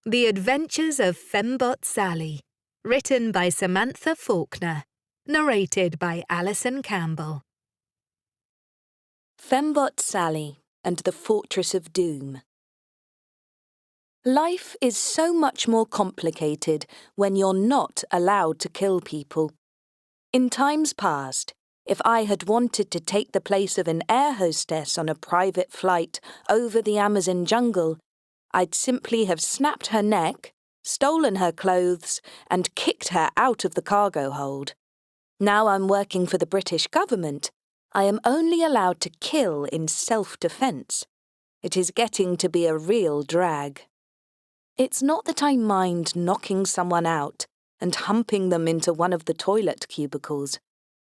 The Adventures of Fembot Sally, written by Samantha Faulkner, narrated by Alison Campbell. Fembot Sally and the Fortress of Doom. Life is so much more complicated when you're not allowed to kill people. In times past, if I had wanted to take the place of an air hostess on a private flight over the Amazon jungle, I'd simply have snapped her neck, stolen her clothes, and kicked her out of the cargo hold. Now I'm working for the British government. I am only allowed to kill in self-defence. It is getting to be a real drag. It's not that I mind knocking someone out and humping them into one of the toilet cubicles.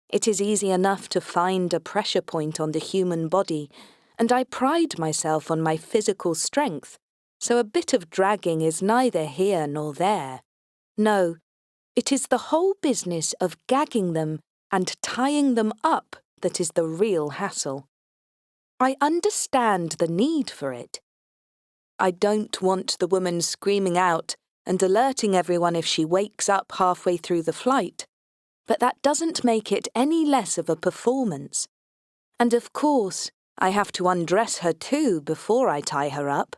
It is easy enough to find a pressure point on the human body, and I pride myself on my physical strength, so a bit of dragging is neither here nor there. No, it is the whole business of gagging them and tying them up that is the real hassle. I understand the need for it. I don't want the woman screaming out and alerting everyone if she wakes up halfway through the flight, but that doesn't make it any less of a performance. And of course, I have to undress her too before I tie her up,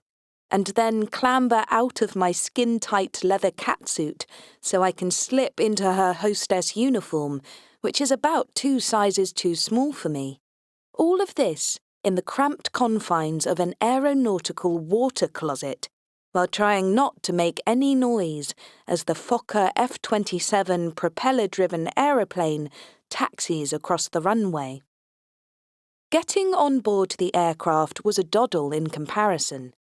and then clamber out of my skin-tight leather catsuit so I can slip into her hostess uniform, which is about 2 sizes too small for me. All of this in the cramped confines of an aeronautical water closet, while trying not to make any noise as the Fokker F-27 propeller-driven aeroplane taxis across the runway. Getting on board the aircraft was a doddle in comparison.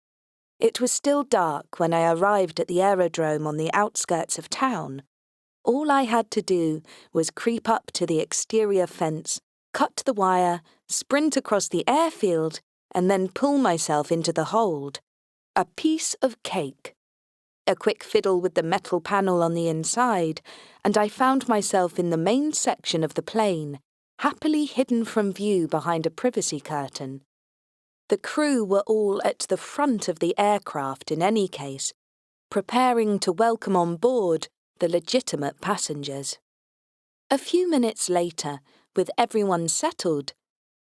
It was still dark when I arrived at the aerodrome on the outskirts of town. All I had to do was creep up to the exterior fence, cut the wire, sprint across the airfield, and then pull myself into the hold. A piece of cake. A quick fiddle with the metal panel on the inside, and I found myself in the main section of the plane, happily hidden from view behind a privacy curtain. The crew were all at the front of the aircraft in any case, preparing to welcome on board the legitimate passengers. A few minutes later, with everyone settled,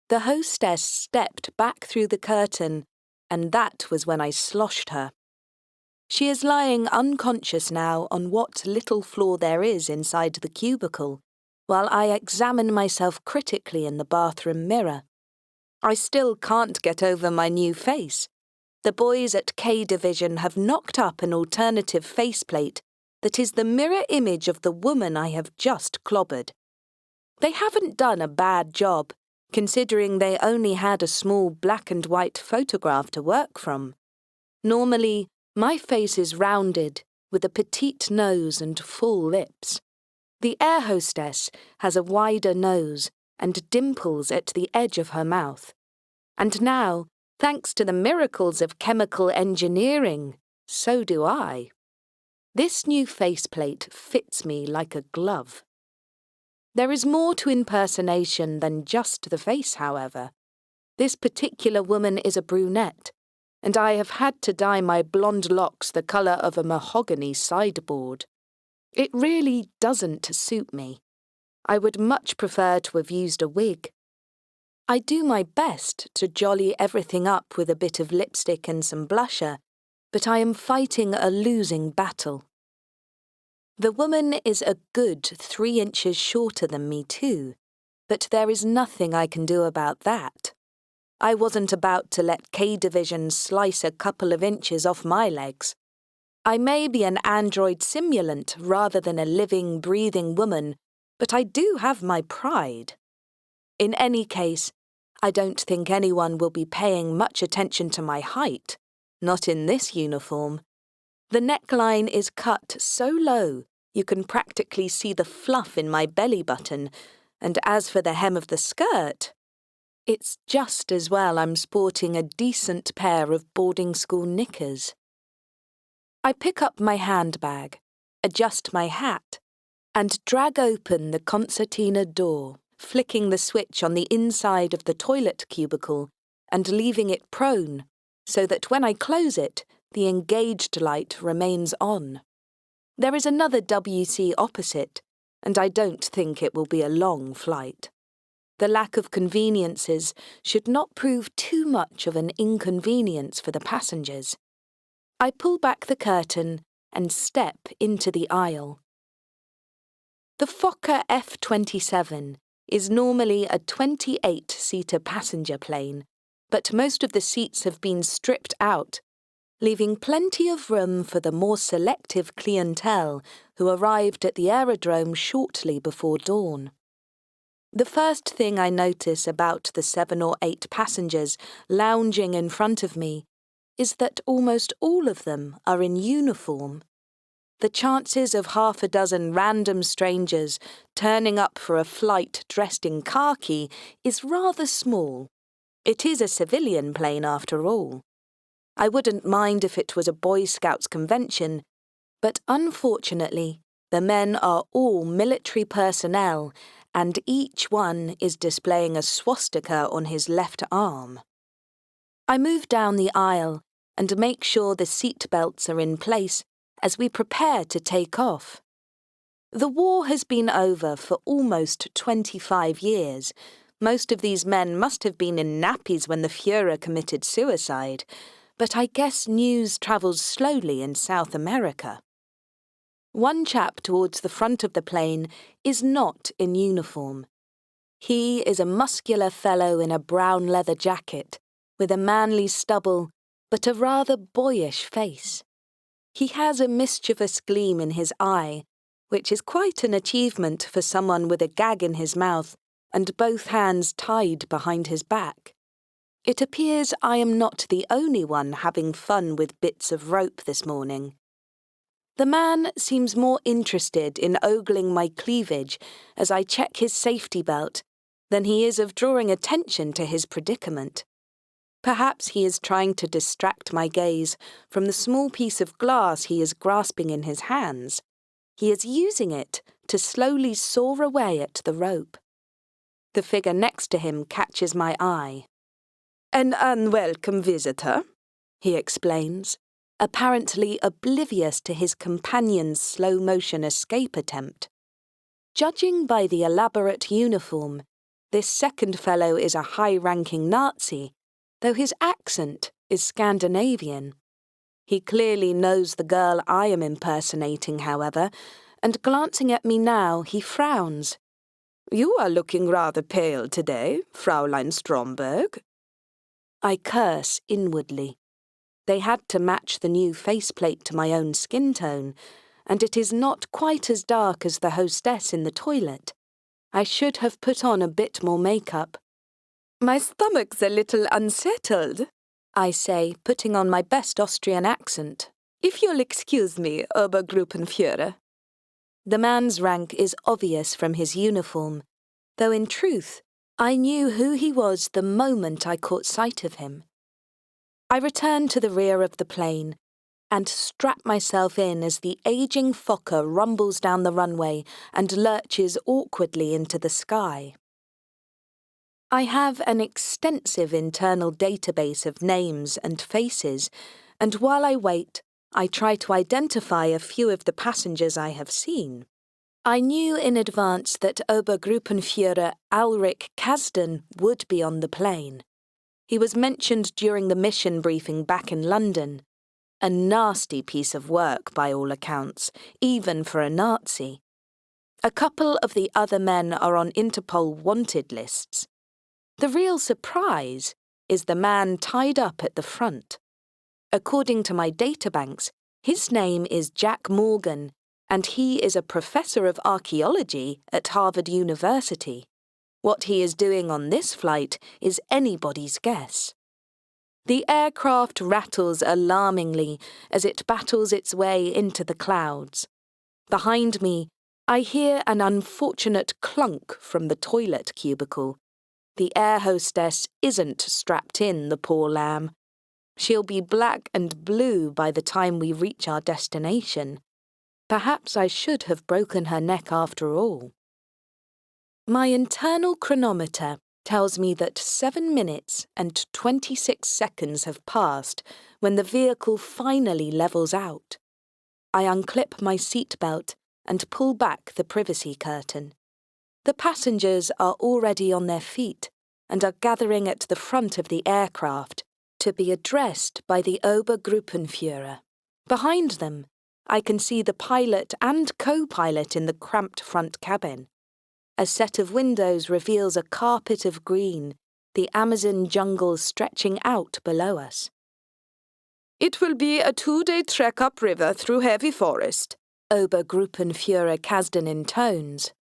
the hostess stepped back through the curtain, and that was when I sloshed her. She is lying unconscious now on what little floor there is inside the cubicle, while I examine myself critically in the bathroom mirror. I still can't get over my new face. The boys at K Division have knocked up an alternative faceplate that is the mirror image of the woman I have just clobbered. They haven't done a bad job, considering they only had a small black and white photograph to work from. Normally, my face is rounded, with a petite nose and full lips. The air hostess has a wider nose and dimples at the edge of her mouth. And now, thanks to the miracles of chemical engineering, so do I. This new faceplate fits me like a glove. There is more to impersonation than just the face, however. This particular woman is a brunette, and I have had to dye my blonde locks the colour of a mahogany sideboard. It really doesn't suit me. I would much prefer to have used a wig. I do my best to jolly everything up with a bit of lipstick and some blusher, but I am fighting a losing battle. The woman is a good 3 inches shorter than me too, but there is nothing I can do about that. I wasn't about to let K Division slice a couple of inches off my legs. I may be an android simulant rather than a living, breathing woman, but I do have my pride. In any case, I don't think anyone will be paying much attention to my height, not in this uniform. The neckline is cut so low you can practically see the fluff in my belly button, and as for the hem of the skirt, it's just as well I'm sporting a decent pair of boarding school knickers. I pick up my handbag, adjust my hat, and drag open the concertina door, flicking the switch on the inside of the toilet cubicle and leaving it prone, so that when I close it, The engaged light remains on. There is another WC opposite, and I don't think it will be a long flight. The lack of conveniences should not prove too much of an inconvenience for the passengers. I pull back the curtain and step into the aisle. The Fokker F-27 is normally a 28-seater passenger plane, but most of the seats have been stripped out, leaving plenty of room for the more selective clientele who arrived at the aerodrome shortly before dawn. The first thing I notice about the 7 or 8 passengers lounging in front of me is that almost all of them are in uniform. The chances of half a dozen random strangers turning up for a flight dressed in khaki is rather small. It is a civilian plane after all. I wouldn't mind if it was a Boy Scouts convention, but unfortunately, the men are all military personnel, and each one is displaying a swastika on his left arm. I move down the aisle and make sure the seat belts are in place as we prepare to take off. The war has been over for almost 25 years. Most of these men must have been in nappies when the Führer committed suicide, but I guess news travels slowly in South America. One chap towards the front of the plane is not in uniform. He is a muscular fellow in a brown leather jacket, with a manly stubble, but a rather boyish face. He has a mischievous gleam in his eye, which is quite an achievement for someone with a gag in his mouth and both hands tied behind his back. It appears I am not the only one having fun with bits of rope this morning. The man seems more interested in ogling my cleavage as I check his safety belt than he is of drawing attention to his predicament. Perhaps he is trying to distract my gaze from the small piece of glass he is grasping in his hands. He is using it to slowly saw away at the rope. The figure next to him catches my eye. "An unwelcome visitor," he explains, apparently oblivious to his companion's slow-motion escape attempt. Judging by the elaborate uniform, this second fellow is a high-ranking Nazi, though his accent is Scandinavian. He clearly knows the girl I am impersonating, however, and glancing at me now, he frowns. "You are looking rather pale today, Fräulein Stromberg." I curse inwardly. They had to match the new faceplate to my own skin tone, and it is not quite as dark as the hostess in the toilet. I should have put on a bit more makeup. "My stomach's a little unsettled," I say, putting on my best Austrian accent. "If you'll excuse me, Obergruppenführer." The man's rank is obvious from his uniform, though in truth, I knew who he was the moment I caught sight of him. I return to the rear of the plane and strap myself in as the aging Fokker rumbles down the runway and lurches awkwardly into the sky. I have an extensive internal database of names and faces, and while I wait, I try to identify a few of the passengers I have seen. I knew in advance that Obergruppenführer Ulrich Kasdan would be on the plane. He was mentioned during the mission briefing back in London. A nasty piece of work by all accounts, even for a Nazi. A couple of the other men are on Interpol wanted lists. The real surprise is the man tied up at the front. According to my databanks, his name is Jack Morgan, and he is a professor of archaeology at Harvard University. What he is doing on this flight is anybody's guess. The aircraft rattles alarmingly as it battles its way into the clouds. Behind me, I hear an unfortunate clunk from the toilet cubicle. The air hostess isn't strapped in, the poor lamb. She'll be black and blue by the time we reach our destination. Perhaps I should have broken her neck after all. My internal chronometer tells me that 7 minutes and 26 seconds have passed when the vehicle finally levels out. I unclip my seatbelt and pull back the privacy curtain. The passengers are already on their feet and are gathering at the front of the aircraft to be addressed by the Obergruppenführer. Behind them, I can see the pilot and co-pilot in the cramped front cabin. A set of windows reveals a carpet of green, the Amazon jungle stretching out below us. It will be a 2-day trek upriver through heavy forest, Obergruppenführer Kasdan intones,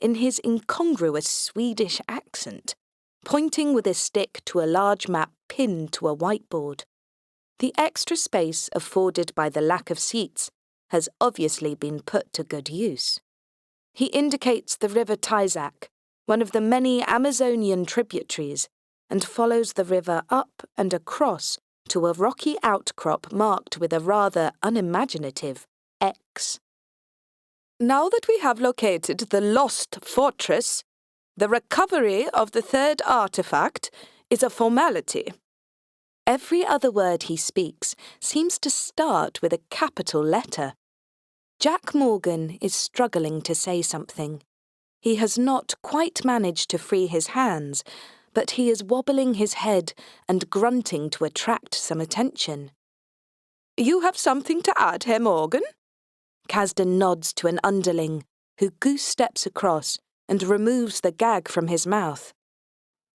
in his incongruous Swedish accent, pointing with a stick to a large map pinned to a whiteboard. The extra space afforded by the lack of seats has obviously been put to good use. He indicates the river Tizak, one of the many Amazonian tributaries, and follows the river up and across to a rocky outcrop marked with a rather unimaginative X. Now that we have located the lost fortress, the recovery of the third artifact is a formality. Every other word he speaks seems to start with a capital letter. Jack Morgan is struggling to say something. He has not quite managed to free his hands, but he is wobbling his head and grunting to attract some attention. You have something to add, Herr Morgan? Kasdan nods to an underling, who goose-steps across and removes the gag from his mouth.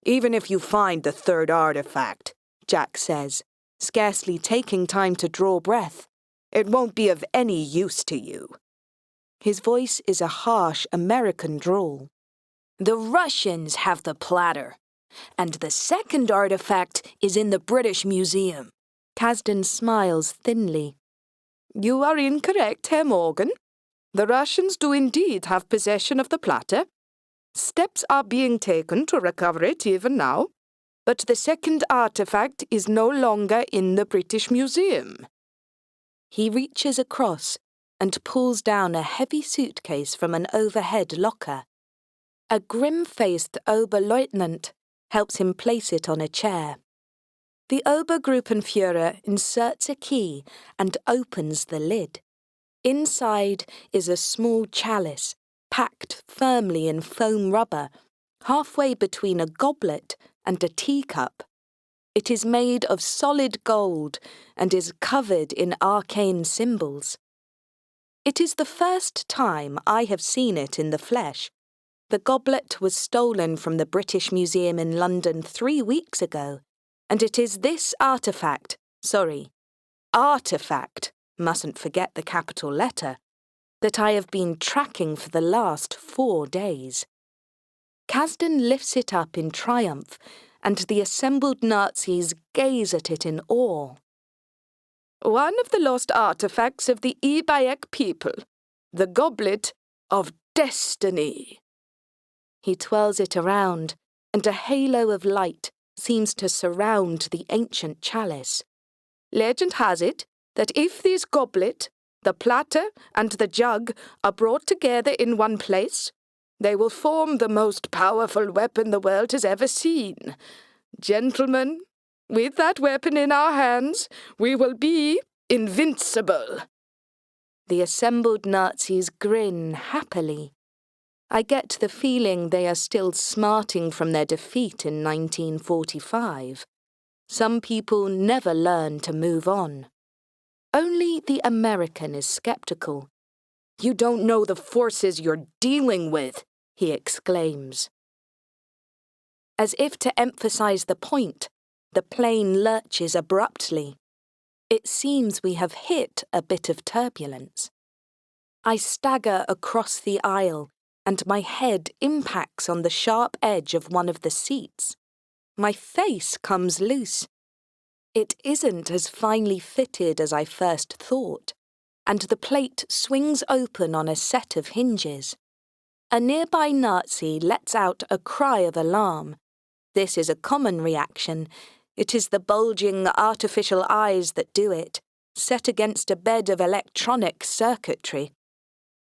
Even if you find the third artifact, Jack says, scarcely taking time to draw breath, it won't be of any use to you. His voice is a harsh American drawl. The Russians have the platter, and the second artifact is in the British Museum. Kasdan smiles thinly. You are incorrect, Herr Morgan. The Russians do indeed have possession of the platter. Steps are being taken to recover it even now, but the second artifact is no longer in the British Museum. He reaches across and pulls down a heavy suitcase from an overhead locker. A grim-faced Oberleutnant helps him place it on a chair. The Obergruppenführer inserts a key and opens the lid. Inside is a small chalice, packed firmly in foam rubber, halfway between a goblet and a teacup. It is made of solid gold and is covered in arcane symbols. It is the first time I have seen it in the flesh. The goblet was stolen from the British Museum in London 3 weeks ago, and it is this artifact, mustn't forget the capital letter, that I have been tracking for the last 4 days. Kasdan lifts it up in triumph, and the assembled Nazis gaze at it in awe. One of the lost artifacts of the Eebieki people, the Goblet of Destiny. He twirls it around, and a halo of light seems to surround the ancient chalice. Legend has it that if this goblet, the platter, and the jug are brought together in one place, they will form the most powerful weapon the world has ever seen. Gentlemen, with that weapon in our hands, we will be invincible. The assembled Nazis grin happily. I get the feeling they are still smarting from their defeat in 1945. Some people never learn to move on. Only the American is skeptical. You don't know the forces you're dealing with, he exclaims. As if to emphasize the point, the plane lurches abruptly. It seems we have hit a bit of turbulence. I stagger across the aisle, and my head impacts on the sharp edge of one of the seats. My face comes loose. It isn't as finely fitted as I first thought, and the plate swings open on a set of hinges. A nearby Nazi lets out a cry of alarm. This is a common reaction. It is the bulging artificial eyes that do it, set against a bed of electronic circuitry.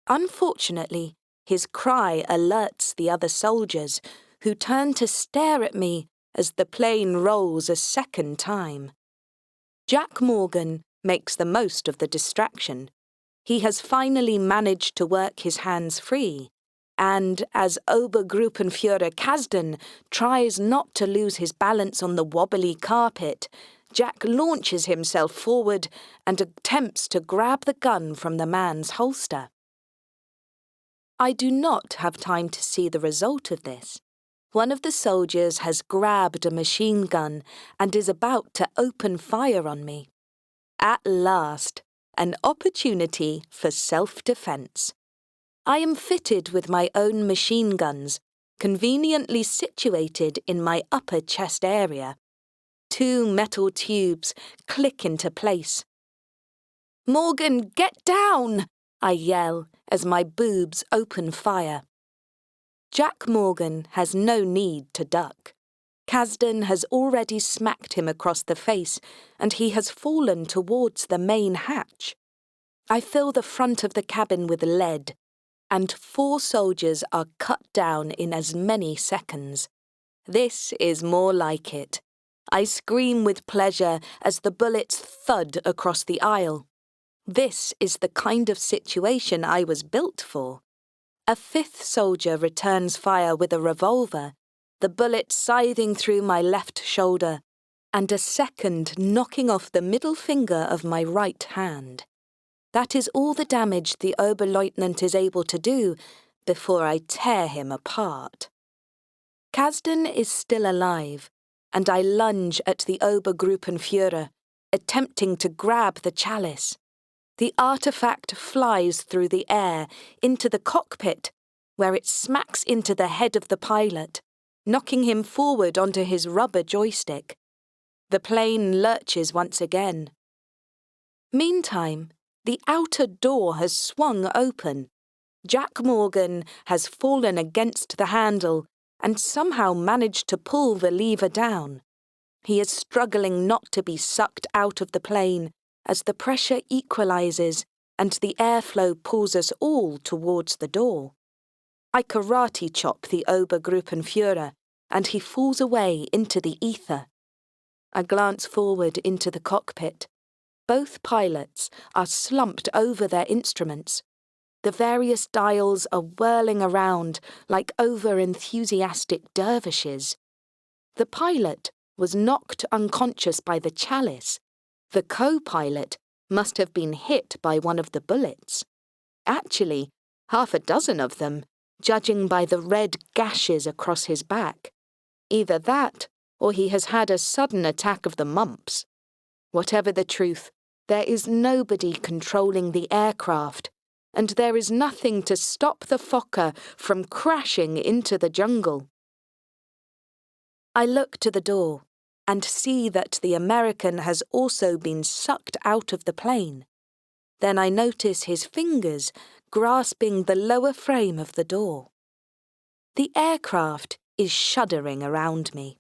Unfortunately, his cry alerts the other soldiers, who turn to stare at me as the plane rolls a second time. Jack Morgan makes the most of the distraction. He has finally managed to work his hands free, and as Obergruppenführer Kasdan tries not to lose his balance on the wobbly carpet, Jack launches himself forward and attempts to grab the gun from the man's holster. I do not have time to see the result of this. One of the soldiers has grabbed a machine gun and is about to open fire on me. At last, an opportunity for self-defense. I am fitted with my own machine guns, conveniently situated in my upper chest area. 2 metal tubes click into place. "Morgan, get down!" I yell as my boobs open fire. Jack Morgan has no need to duck. Kasdan has already smacked him across the face, and he has fallen towards the main hatch. I fill the front of the cabin with lead, and 4 soldiers are cut down in as many seconds. This is more like it. I scream with pleasure as the bullets thud across the aisle. This is the kind of situation I was built for. A 5th soldier returns fire with a revolver, the bullet scything through my left shoulder, and a second knocking off the middle finger of my right hand. That is all the damage the Oberleutnant is able to do before I tear him apart. Kasdan is still alive, and I lunge at the Obergruppenführer, attempting to grab the chalice. The artifact flies through the air into the cockpit, where it smacks into the head of the pilot, knocking him forward onto his rubber joystick. The plane lurches once again. Meantime, the outer door has swung open. Jack Morgan has fallen against the handle and somehow managed to pull the lever down. He is struggling not to be sucked out of the plane as the pressure equalizes and the airflow pulls us all towards the door. I karate chop the Obergruppenführer, and he falls away into the ether. I glance forward into the cockpit. Both pilots are slumped over their instruments. The various dials are whirling around like over-enthusiastic dervishes. The pilot was knocked unconscious by the chalice. The co-pilot must have been hit by one of the bullets. Actually, 6 of them, judging by the red gashes across his back. Either that, or he has had a sudden attack of the mumps. Whatever the truth, there is nobody controlling the aircraft, and there is nothing to stop the Fokker from crashing into the jungle. I look to the door and see that the American has also been sucked out of the plane. Then I notice his fingers grasping the lower frame of the door. The aircraft is shuddering around me.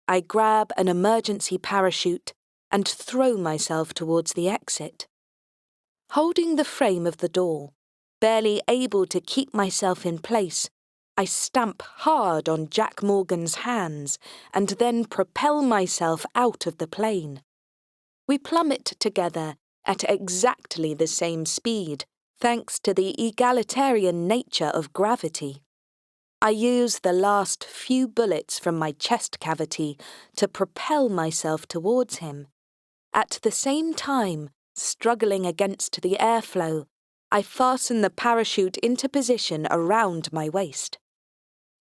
I grab an emergency parachute and throw myself towards the exit. Holding the frame of the door, barely able to keep myself in place, I stamp hard on Jack Morgan's hands and then propel myself out of the plane. We plummet together at exactly the same speed, thanks to the egalitarian nature of gravity. I use the last few bullets from my chest cavity to propel myself towards him. At the same time, struggling against the airflow, I fasten the parachute into position around my waist.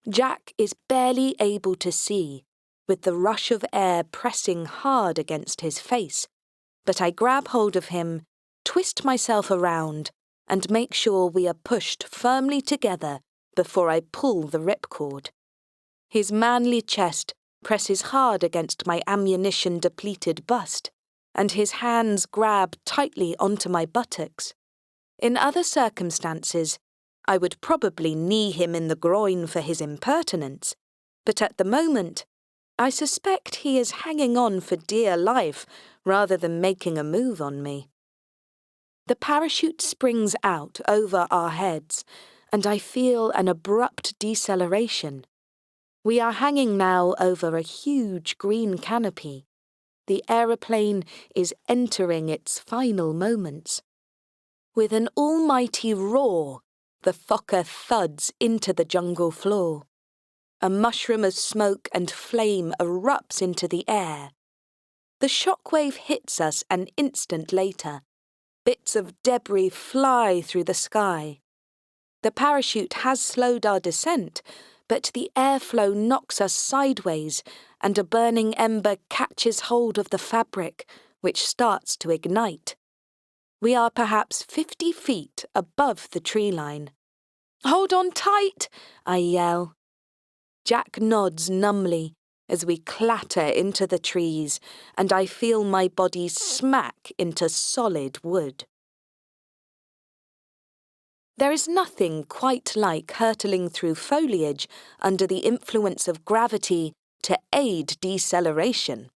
Jack is barely able to see, with the rush of air pressing hard against his face, but I grab hold of him, twist myself around, and make sure we are pushed firmly together before I pull the ripcord. His manly chest presses hard against my ammunition-depleted bust, and his hands grab tightly onto my buttocks. In other circumstances, I would probably knee him in the groin for his impertinence, but at the moment, I suspect he is hanging on for dear life rather than making a move on me. The parachute springs out over our heads, and I feel an abrupt deceleration. We are hanging now over a huge green canopy. The aeroplane is entering its final moments. With an almighty roar, the Fokker thuds into the jungle floor. A mushroom of smoke and flame erupts into the air. The shockwave hits us an instant later. Bits of debris fly through the sky. The parachute has slowed our descent, but the airflow knocks us sideways, and a burning ember catches hold of the fabric, which starts to ignite. We are perhaps 50 feet above the tree line. "Hold on tight!" I yell. Jack nods numbly as we clatter into the trees, and I feel my body smack into solid wood. There is nothing quite like hurtling through foliage under the influence of gravity to aid deceleration.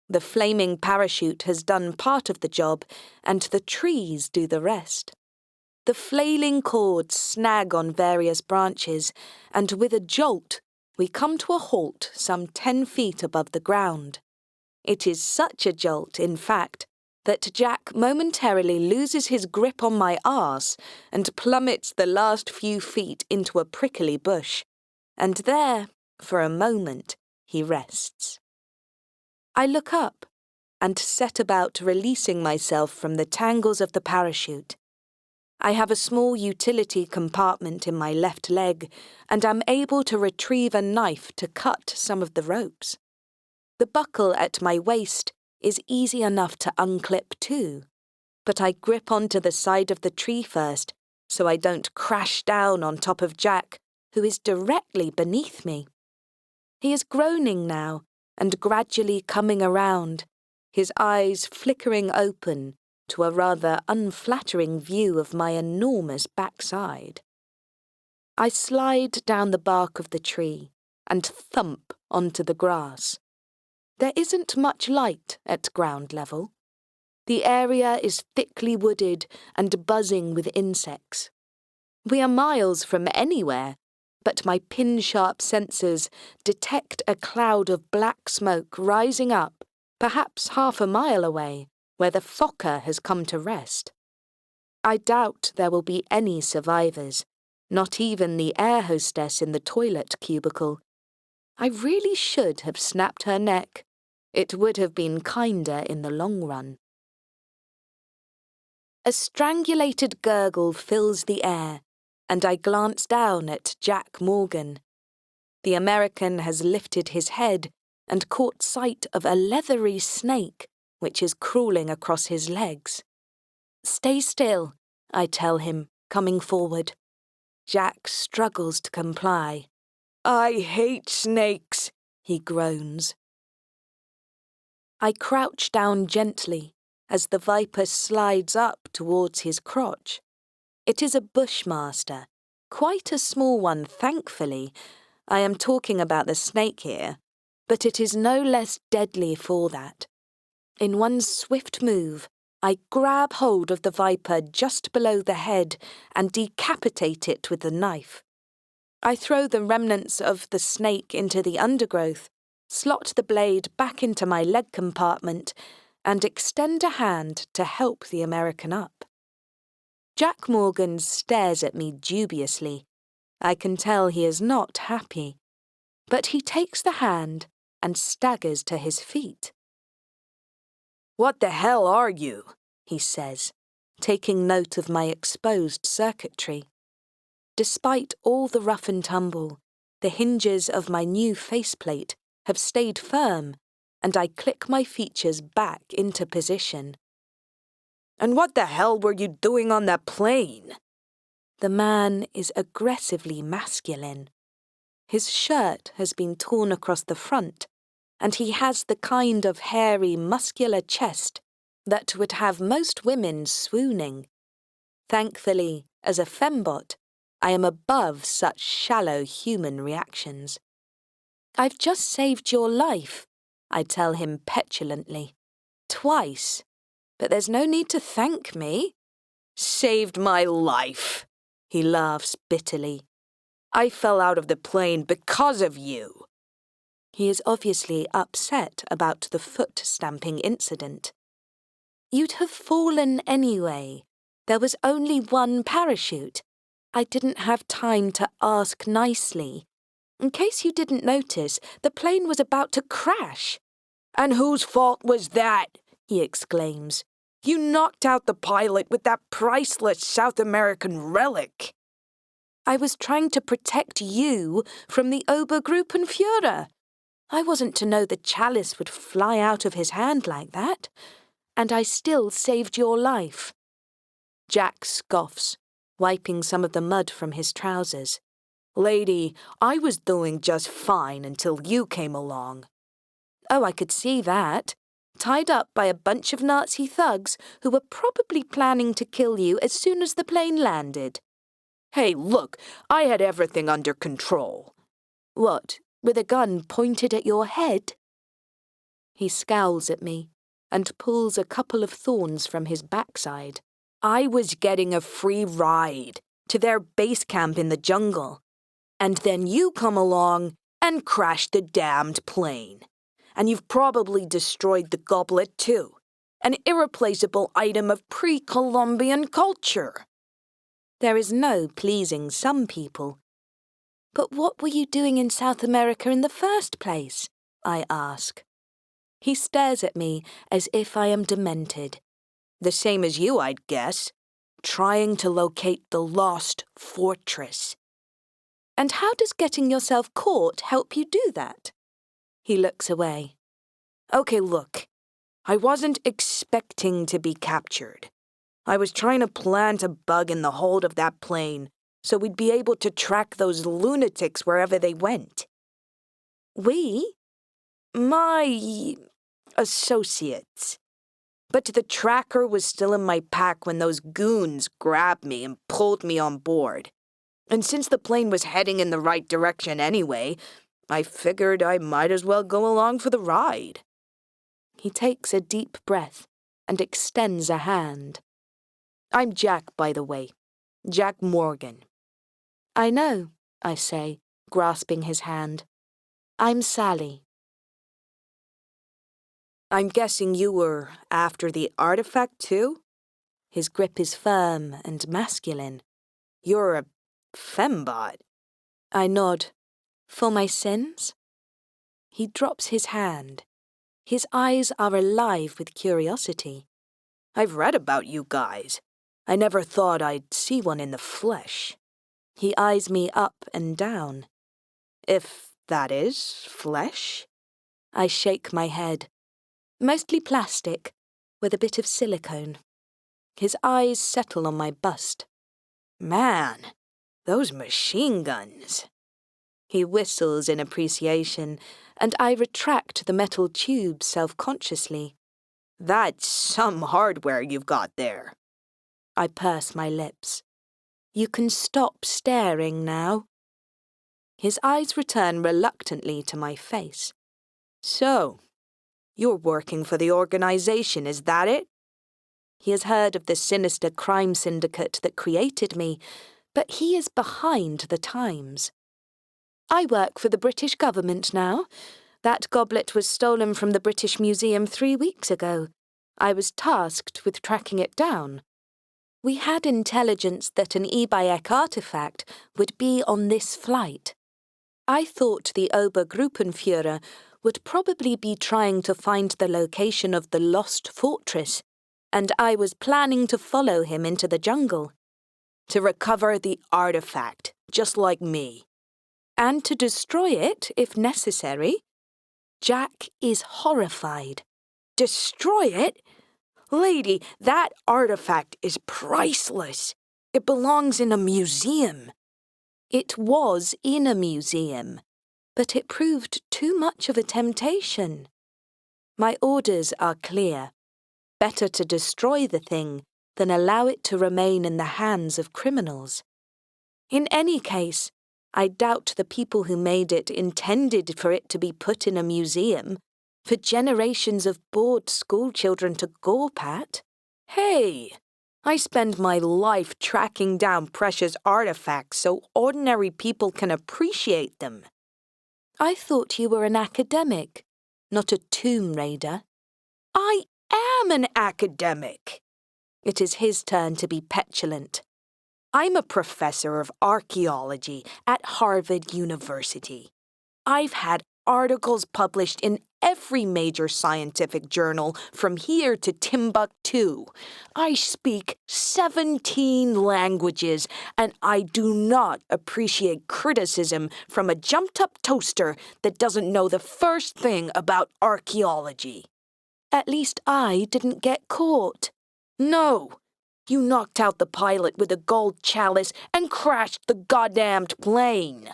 The flaming parachute has done part of the job, and the trees do the rest. The flailing cords snag on various branches, and with a jolt, we come to a halt some 10 feet above the ground. It is such a jolt, in fact, that Jack momentarily loses his grip on my arse and plummets the last few feet into a prickly bush, and there, for a moment, he rests. I look up and set about releasing myself from the tangles of the parachute. I have a small utility compartment in my left leg and am able to retrieve a knife to cut some of the ropes. The buckle at my waist is easy enough to unclip too, but I grip onto the side of the tree first so I don't crash down on top of Jack, who is directly beneath me. He is groaning now and gradually coming around, his eyes flickering open to a rather unflattering view of my enormous backside. I slide down the bark of the tree and thump onto the grass. There isn't much light at ground level. The area is thickly wooded and buzzing with insects. We are miles from anywhere, but my pin-sharp sensors detect a cloud of black smoke rising up, perhaps half a mile away, where the Fokker has come to rest. I doubt there will be any survivors, not even the air hostess in the toilet cubicle. I really should have snapped her neck. It would have been kinder in the long run. A strangulated gurgle fills the air, and I glance down at Jack Morgan. The American has lifted his head and caught sight of a leathery snake which is crawling across his legs. "Stay still," I tell him, coming forward. Jack struggles to comply. "I hate snakes," he groans. I crouch down gently as the viper slides up towards his crotch. It is a bushmaster, quite a small one, thankfully. I am talking about the snake here, but it is no less deadly for that. In one swift move, I grab hold of the viper just below the head and decapitate it with the knife. I throw the remnants of the snake into the undergrowth, slot the blade back into my leg compartment, and extend a hand to help the American up. Jack Morgan stares at me dubiously. I can tell he is not happy, but he takes the hand and staggers to his feet. "What the hell are you?" he says, taking note of my exposed circuitry. Despite all the rough and tumble, the hinges of my new faceplate have stayed firm, and I click my features back into position. "And what the hell were you doing on that plane?" The man is aggressively masculine. His shirt has been torn across the front, and he has the kind of hairy, muscular chest that would have most women swooning. Thankfully, as a fembot, I am above such shallow human reactions. "I've just saved your life," I tell him petulantly. "Twice. But there's no need to thank me." "Saved my life," he laughs bitterly. I fell out of the plane because of you. He is obviously upset about the foot-stamping incident. You'd have fallen anyway. There was only one parachute. I didn't have time to ask nicely. In case you didn't notice, the plane was about to crash. And whose fault was that? He exclaims. You knocked out the pilot with that priceless South American relic. I was trying to protect you from the Obergruppenführer. I wasn't to know the chalice would fly out of his hand like that. And I still saved your life. Jack scoffs, wiping some of the mud from his trousers. Lady, I was doing just fine until you came along. Oh, I could see that. Tied up by a bunch of Nazi thugs who were probably planning to kill you as soon as the plane landed. Hey, look, I had everything under control. What, with a gun pointed at your head? He scowls at me and pulls a couple of thorns from his backside. I was getting a free ride to their base camp in the jungle. And then you come along and crash the damned plane. And you've probably destroyed the goblet too, an irreplaceable item of pre-Columbian culture. There is no pleasing some people. But what were you doing in South America in the first place? I ask. He stares at me as if I am demented. The same as you, I'd guess. Trying to locate the lost fortress. And how does getting yourself caught help you do that? He looks away. Okay, look. I wasn't expecting to be captured. I was trying to plant a bug in the hold of that plane so we'd be able to track those lunatics wherever they went. We? My associates. But the tracker was still in my pack when those goons grabbed me and pulled me on board. And since the plane was heading in the right direction anyway, I figured I might as well go along for the ride. He takes a deep breath and extends a hand. I'm Jack, by the way. Jack Morgan. I know, I say, grasping his hand. I'm Sally. I'm guessing you were after the artifact, too? His grip is firm and masculine. You're a Fembot. I nod. For my sins? He drops his hand. His eyes are alive with curiosity. I've read about you guys. I never thought I'd see one in the flesh. He eyes me up and down. If that is flesh? I shake my head. Mostly plastic, with a bit of silicone. His eyes settle on my bust. Man, those machine guns. He whistles in appreciation, and I retract the metal tube self-consciously. That's some hardware you've got there. I purse my lips. You can stop staring now. His eyes return reluctantly to my face. So, you're working for the organization, is that it? He has heard of the sinister crime syndicate that created me, but he is behind the times. I work for the British government now. That goblet was stolen from the British Museum 3 weeks ago. I was tasked with tracking it down. We had intelligence that an Eebieki artifact would be on this flight. I thought the Obergruppenführer would probably be trying to find the location of the lost fortress, and I was planning to follow him into the jungle. To recover the artifact, just like me. And to destroy it, if necessary. Jack is horrified. Destroy it? Lady, that artifact is priceless. It belongs in a museum. It was in a museum, but it proved too much of a temptation. My orders are clear. Better to destroy the thing than allow it to remain in the hands of criminals. In any case, I doubt the people who made it intended for it to be put in a museum for generations of bored schoolchildren to gawp at. Hey, I spend my life tracking down precious artifacts so ordinary people can appreciate them. I thought you were an academic, not a tomb raider. I am an academic. It is his turn to be petulant. I'm a professor of archaeology at Harvard University. I've had articles published in every major scientific journal from here to Timbuktu. I speak 17 languages, and I do not appreciate criticism from a jumped-up toaster that doesn't know the first thing about archaeology. At least I didn't get caught. No, you knocked out the pilot with a gold chalice and crashed the goddamned plane.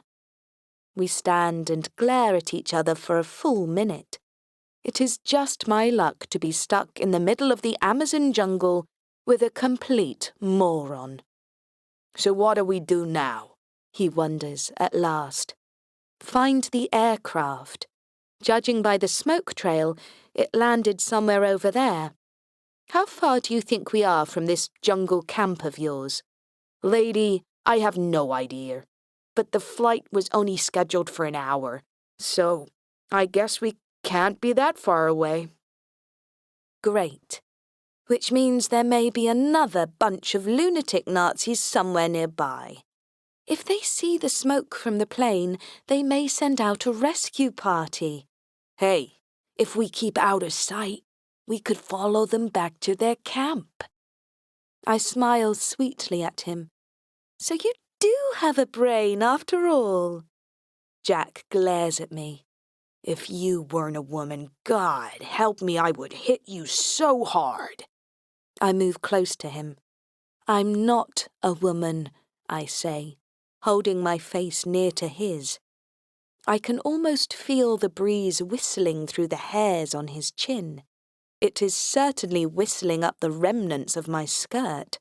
We stand and glare at each other for a full minute. It is just my luck to be stuck in the middle of the Amazon jungle with a complete moron. So what do we do now? He wonders at last. Find the aircraft. Judging by the smoke trail, it landed somewhere over there. How far do you think we are from this jungle camp of yours? Lady, I have no idea. But the flight was only scheduled for an hour, so I guess we can't be that far away. Great. Which means there may be another bunch of lunatic Nazis somewhere nearby. If they see the smoke from the plane, they may send out a rescue party. Hey, if we keep out of sight, we could follow them back to their camp. I smile sweetly at him. So you do have a brain after all. Jack glares at me. If you weren't a woman, God help me, I would hit you so hard. I move close to him. I'm not a woman, I say, holding my face near to his. I can almost feel the breeze whistling through the hairs on his chin. It is certainly whistling up the remnants of my skirt.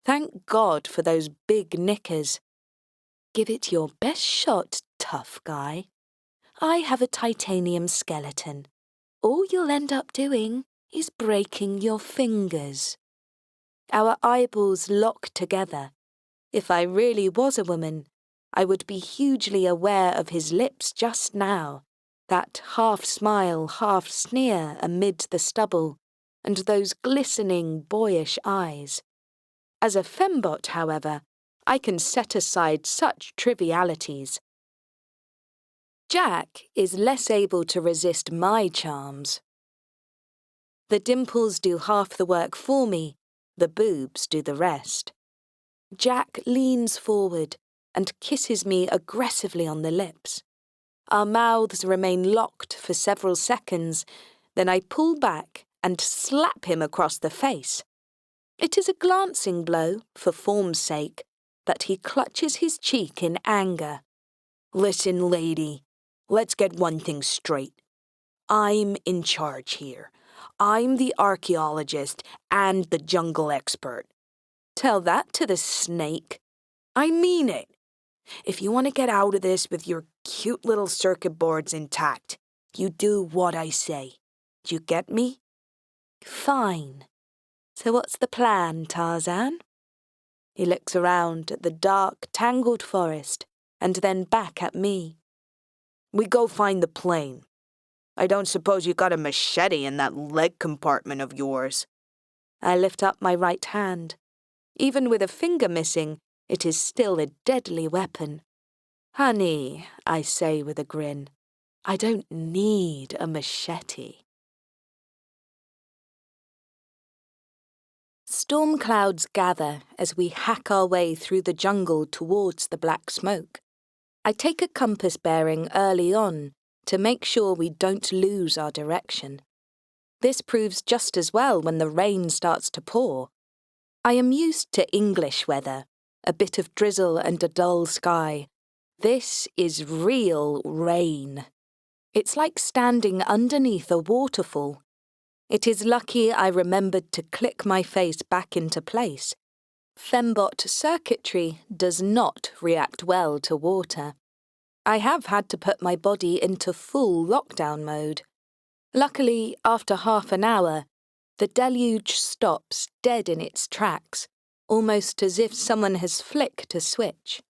Thank God for those big knickers. Give it your best shot, tough guy. I have a titanium skeleton. All you'll end up doing is breaking your fingers. Our eyeballs lock together. If I really was a woman, I would be hugely aware of his lips just now, that half smile, half sneer amid the stubble, and those glistening, boyish eyes. As a Fembot, however, I can set aside such trivialities. Jack is less able to resist my charms. The dimples do half the work for me, the boobs do the rest. Jack leans forward and kisses me aggressively on the lips. Our mouths remain locked for several seconds, then I pull back and slap him across the face. It is a glancing blow, for form's sake, but he clutches his cheek in anger. Listen, lady, let's get one thing straight. I'm in charge here. I'm the archaeologist and the jungle expert. Tell that to the snake. I mean it. If you want to get out of this with your cute little circuit boards intact, you do what I say. Do you get me? Fine. So what's the plan, Tarzan? He looks around at the dark, tangled forest and then back at me. We go find the plane. I don't suppose you got a machete in that leg compartment of yours. I lift up my right hand. Even with a finger missing, it is still a deadly weapon. Honey, I say with a grin, I don't need a machete. Storm clouds gather as we hack our way through the jungle towards the black smoke. I take a compass bearing early on to make sure we don't lose our direction. This proves just as well when the rain starts to pour. I am used to English weather, a bit of drizzle and a dull sky. This is real rain. It's like standing underneath a waterfall. It is lucky I remembered to click my face back into place. Fembot circuitry does not react well to water. I have had to put my body into full lockdown mode. Luckily, after half an hour, The deluge stops dead in its tracks, almost as if someone has flicked a switch.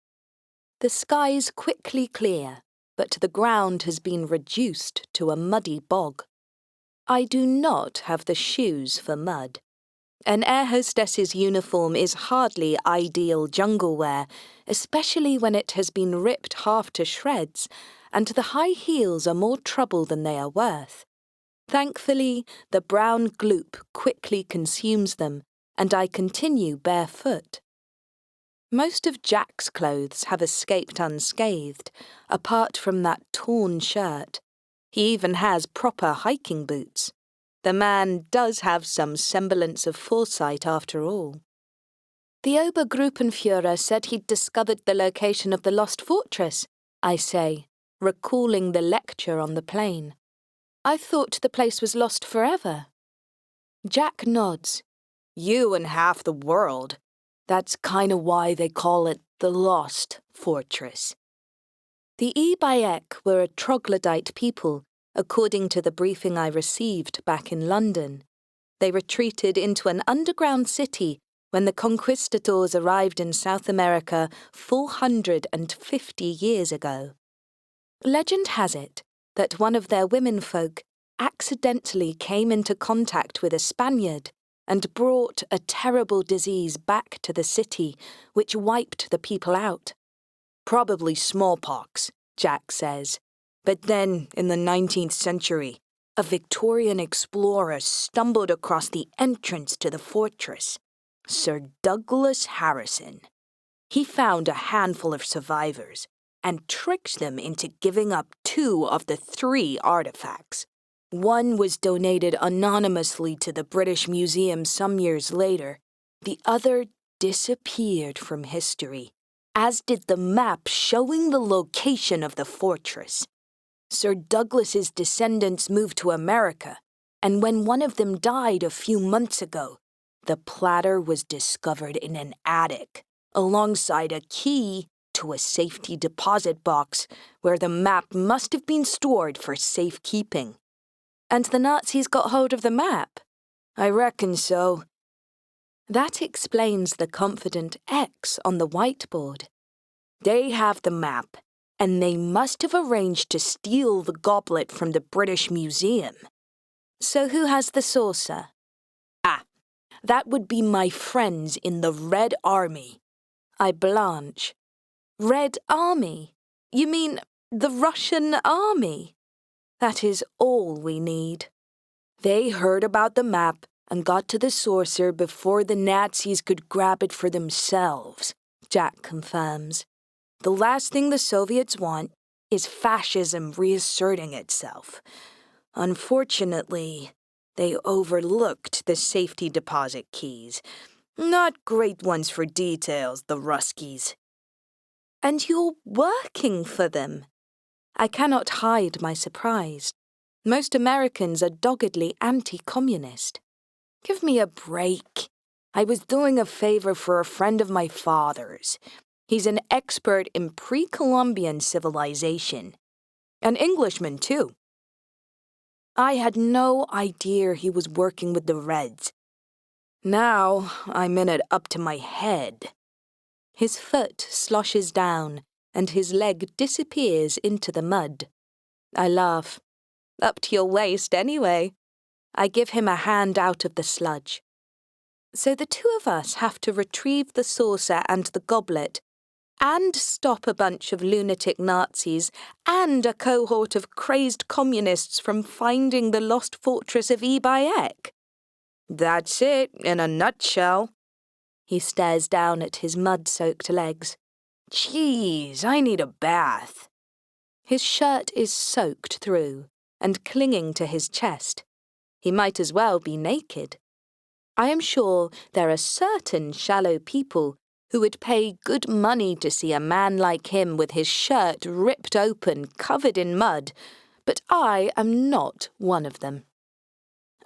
The skies quickly clear, but the ground has been reduced to a muddy bog. I do not have the shoes for mud. An air hostess's uniform is hardly ideal jungle wear, especially when it has been ripped half to shreds, and the high heels are more trouble than they are worth. Thankfully, the brown gloop quickly consumes them, and I continue barefoot. Most of Jack's clothes have escaped unscathed, apart from that torn shirt. He even has proper hiking boots. The man does have some semblance of foresight after all. The Obergruppenführer said he'd discovered the location of the lost fortress, I say, recalling the lecture on the plane. I thought the place was lost forever. Jack nods. You and half the world. That's kinda why they call it the Lost Fortress. The Eebieki were a troglodyte people, according to the briefing I received back in London. They retreated into an underground city when the conquistadors arrived in South America 450 years ago. Legend has it that one of their womenfolk accidentally came into contact with a Spaniard and brought a terrible disease back to the city, which wiped the people out. Probably smallpox, Jack says. But then, in the 19th century, a Victorian explorer stumbled across the entrance to the fortress, Sir Douglas Harrison. He found a handful of survivors and tricked them into giving up 2 of the 3 artifacts. One was donated anonymously to the British Museum some years later. The other disappeared from history, as did the map showing the location of the fortress. Sir Douglas's descendants moved to America, and when one of them died a few months ago, the platter was discovered in an attic, alongside a key to a safety deposit box where the map must have been stored for safekeeping. And the Nazis got hold of the map? I reckon so. That explains the confident X on the whiteboard. They have the map, and they must have arranged to steal the goblet from the British Museum. So who has the saucer? Ah, that would be my friends in the Red Army. I blanch. Red Army? You mean the Russian army? That is all we need. They heard about the map and got to the saucer before the Nazis could grab it for themselves, Jack confirms. The last thing the Soviets want is fascism reasserting itself. Unfortunately, they overlooked the safety deposit keys. Not great ones for details, the Ruskies. And you're working for them. I cannot hide my surprise. Most Americans are doggedly anti-communist. Give me a break. I was doing a favor for a friend of my father's. He's an expert in pre-Columbian civilization. An Englishman, too. I had no idea he was working with the Reds. Now I'm in it up to my head. His foot sloshes down, and his leg disappears into the mud. I laugh. Up to your waist, anyway. I give him a hand out of the sludge. So the 2 of us have to retrieve the saucer and the goblet, and stop a bunch of lunatic Nazis and a cohort of crazed communists from finding the lost fortress of Eebieki. That's it, in a nutshell. He stares down at his mud-soaked legs. Jeez, I need a bath. His shirt is soaked through and clinging to his chest. He might as well be naked. I am sure there are certain shallow people who would pay good money to see a man like him with his shirt ripped open, covered in mud, but I am not one of them.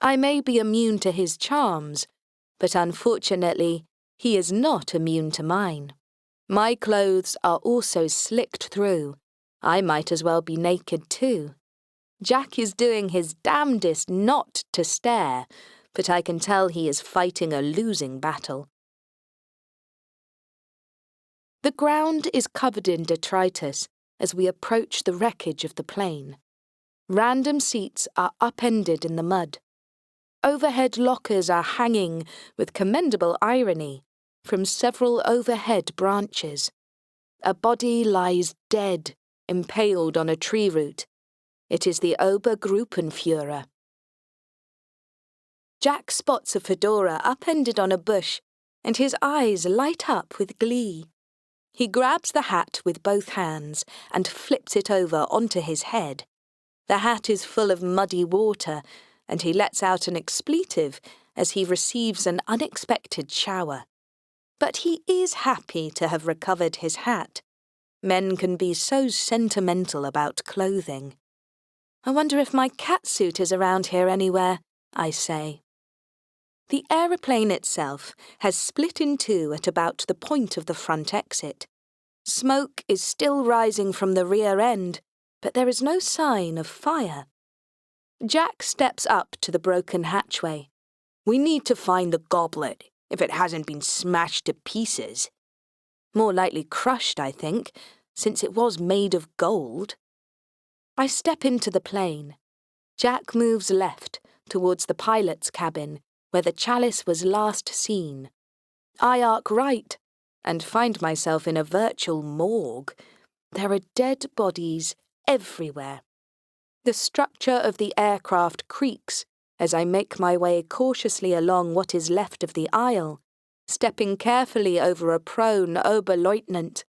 I may be immune to his charms, but unfortunately, he is not immune to mine. My clothes are also slicked through. I might as well be naked too. Jack is doing his damnedest not to stare, but I can tell he is fighting a losing battle. The ground is covered in detritus as we approach the wreckage of the plane. Random seats are upended in the mud. Overhead lockers are hanging, with commendable irony, from several overhead branches. A body lies dead, impaled on a tree root. It is the Obergruppenführer. Jack spots a fedora upended on a bush, and his eyes light up with glee. He grabs the hat with both hands and flips it over onto his head. The hat is full of muddy water, and he lets out an expletive as he receives an unexpected shower. But he is happy to have recovered his hat. Men can be so sentimental about clothing. I wonder if my catsuit is around here anywhere, I say. The aeroplane itself has split in two at about the point of the front exit. Smoke is still rising from the rear end, but there is no sign of fire. Jack steps up to the broken hatchway. We need to find the goblet, if it hasn't been smashed to pieces. More likely crushed, I think, since it was made of gold. I step into the plane. Jack moves left towards the pilot's cabin, where the chalice was last seen. I arc right and find myself in a virtual morgue. There are dead bodies everywhere. The structure of the aircraft creaks as I make my way cautiously along what is left of the aisle, stepping carefully over a prone Oberleutnant.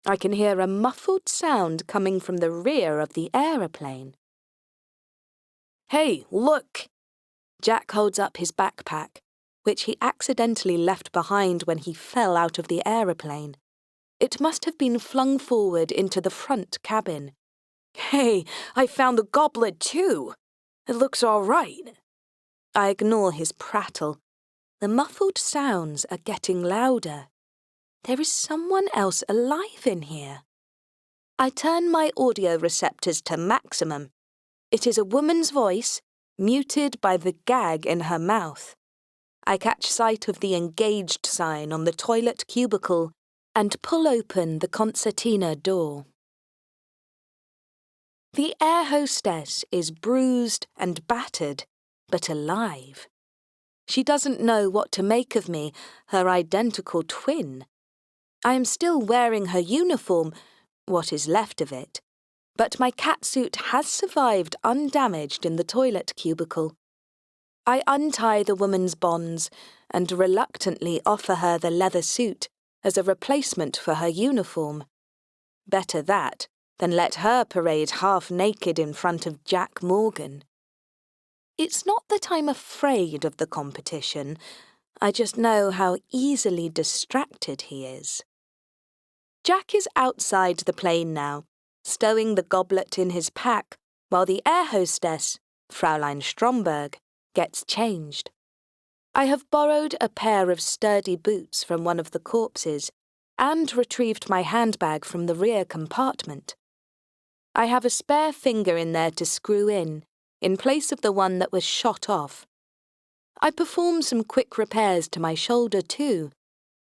I can hear a muffled sound coming from the rear of the aeroplane. Hey, look! Jack holds up his backpack, which he accidentally left behind when he fell out of the aeroplane. It must have been flung forward into the front cabin. Hey, I found the goblet too! It looks all right. I ignore his prattle. The muffled sounds are getting louder. There is someone else alive in here. I turn my audio receptors to maximum. It is a woman's voice, muted by the gag in her mouth. I catch sight of the engaged sign on the toilet cubicle and pull open the concertina door. The air hostess is bruised and battered, but alive. She doesn't know what to make of me, her identical twin. I am still wearing her uniform, what is left of it, but my catsuit has survived undamaged in the toilet cubicle. I untie the woman's bonds and reluctantly offer her the leather suit as a replacement for her uniform. Better that than let her parade half-naked in front of Jack Morgan. It's not that I'm afraid of the competition, I just know how easily distracted he is. Jack is outside the plane now, stowing the goblet in his pack, while the air hostess, Fräulein Stromberg, gets changed. I have borrowed a pair of sturdy boots from one of the corpses and retrieved my handbag from the rear compartment. I have a spare finger in there to screw in place of the one that was shot off. I perform some quick repairs to my shoulder too,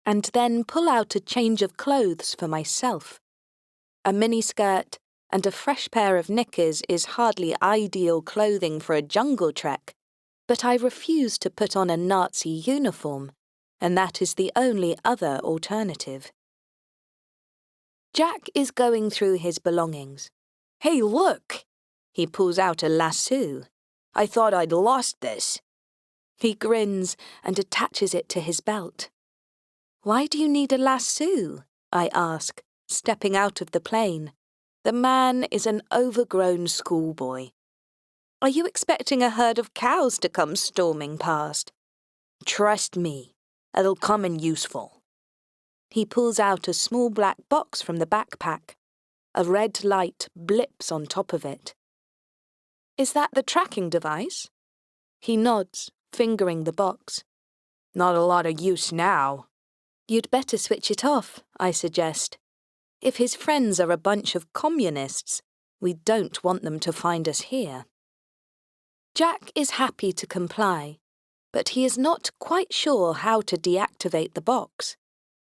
and then pull out a change of clothes for myself. A miniskirt and a fresh pair of knickers is hardly ideal clothing for a jungle trek, but I refuse to put on a Nazi uniform, and that is the only other alternative. Jack is going through his belongings. Hey, look! He pulls out a lasso. I thought I'd lost this. He grins and attaches it to his belt. Why do you need a lasso? I ask, stepping out of the plane. The man is an overgrown schoolboy. Are you expecting a herd of cows to come storming past? Trust me, it'll come in useful. He pulls out a small black box from the backpack. A red light blips on top of it. Is that the tracking device? He nods, fingering the box. Not a lot of use now. You'd better switch it off, I suggest. If his friends are a bunch of communists, we don't want them to find us here. Jack is happy to comply, but he is not quite sure how to deactivate the box.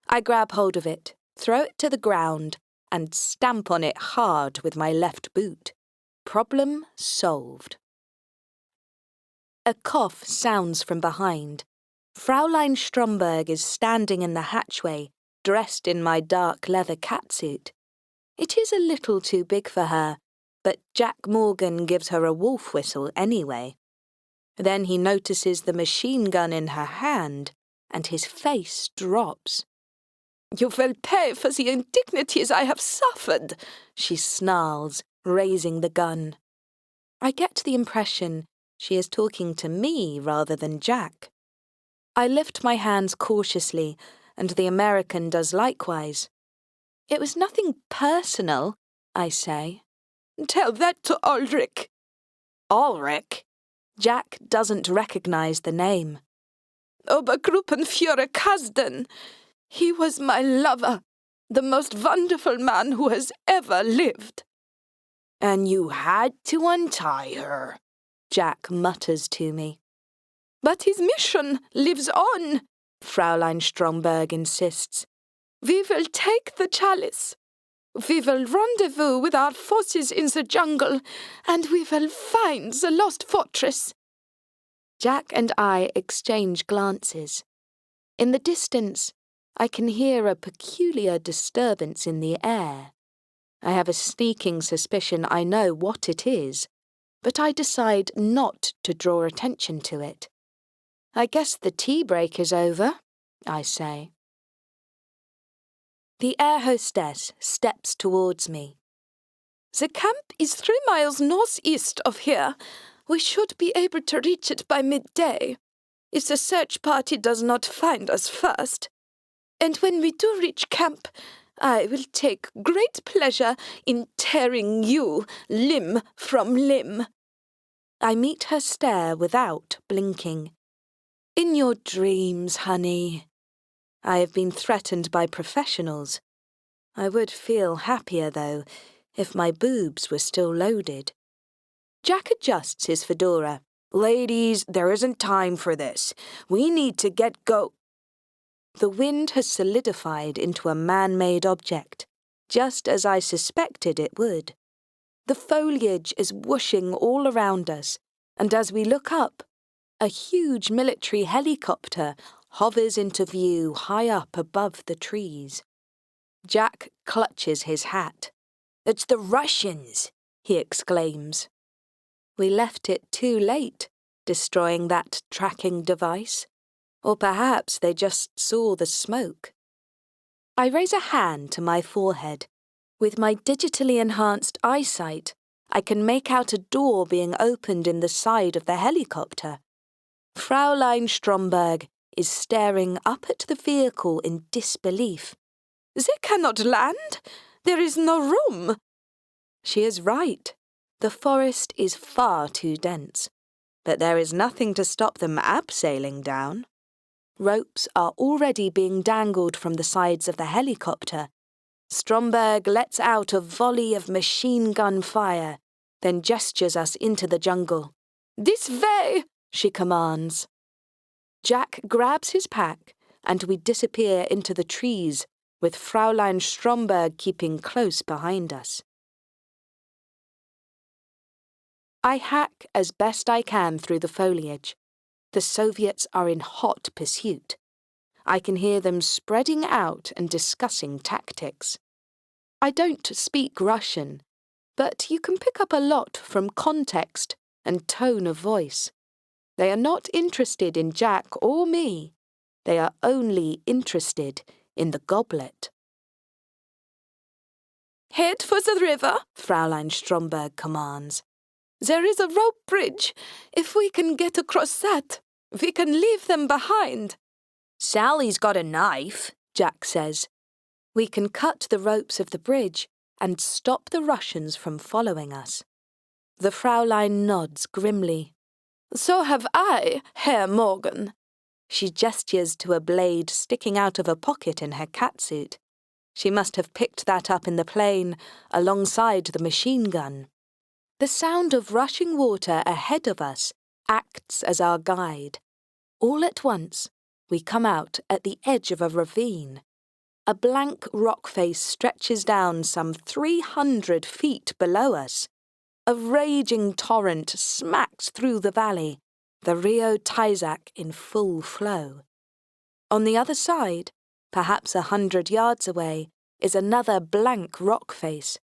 I grab hold of it, throw it to the ground, and stamp on it hard with my left boot. Problem solved. A cough sounds from behind. Fraulein Stromberg is standing in the hatchway, dressed in my dark leather catsuit. It is a little too big for her, but Jack Morgan gives her a wolf whistle anyway. Then he notices the machine gun in her hand, and his face drops. "You will pay for the indignities I have suffered," she snarls, raising the gun. I get the impression she is talking to me rather than Jack. I lift my hands cautiously, and the American does likewise. "It was nothing personal," I say. "Tell that to Ulrich." Ulrich? Jack doesn't recognize the name. "Obergruppenführer Kasdan. He was my lover, the most wonderful man who has ever lived." "And you had to untie her," Jack mutters to me. "But his mission lives on," Fraulein Stromberg insists. "We will take the chalice. We will rendezvous with our forces in the jungle, and we will find the lost fortress." Jack and I exchange glances. In the distance, I can hear a peculiar disturbance in the air. I have a sneaking suspicion I know what it is, but I decide not to draw attention to it. "I guess the tea break is over," I say. The air hostess steps towards me. "The camp is 3 miles northeast of here. We should be able to reach it by midday, if the search party does not find us first. And when we do reach camp, I will take great pleasure in tearing you limb from limb." I meet her stare without blinking. "In your dreams, honey." I have been threatened by professionals. I would feel happier, though, if my boobs were still loaded. Jack adjusts his fedora. "Ladies, there isn't time for this. We need to get go—" The wind has solidified into a man-made object, just as I suspected it would. The foliage is whooshing all around us, and as we look up, a huge military helicopter hovers into view high up above the trees. Jack clutches his hat. "It's the Russians!" he exclaims. We left it too late, destroying that tracking device. Or perhaps they just saw the smoke. I raise a hand to my forehead. With my digitally enhanced eyesight, I can make out a door being opened in the side of the helicopter. Fraulein Stromberg is staring up at the vehicle in disbelief. "They cannot land. There is no room." She is right. The forest is far too dense, but there is nothing to stop them abseiling down. Ropes are already being dangled from the sides of the helicopter. Stromberg lets out a volley of machine gun fire, then gestures us into the jungle. "This way!" she commands. Jack grabs his pack, and we disappear into the trees, with Fraulein Stromberg keeping close behind us. I hack as best I can through the foliage. The Soviets are in hot pursuit. I can hear them spreading out and discussing tactics. I don't speak Russian, but you can pick up a lot from context and tone of voice. They are not interested in Jack or me. They are only interested in the goblet. "Head for the river," Fraulein Stromberg commands. "There is a rope bridge. If we can get across that, we can leave them behind." "Sally's got a knife," Jack says. We can cut the ropes of the bridge and stop the Russians from following us. The Fraulein nods grimly. "So have I, Herr Morgan." She gestures to a blade sticking out of a pocket in her catsuit. She must have picked that up in the plane, alongside the machine gun. The sound of rushing water ahead of us acts as our guide. All at once, we come out at the edge of a ravine. A blank rock face stretches down some 300 feet below us. A raging torrent smacks through the valley, the Rio Taisak in full flow. On the other side, perhaps 100 yards away, is another blank rock face.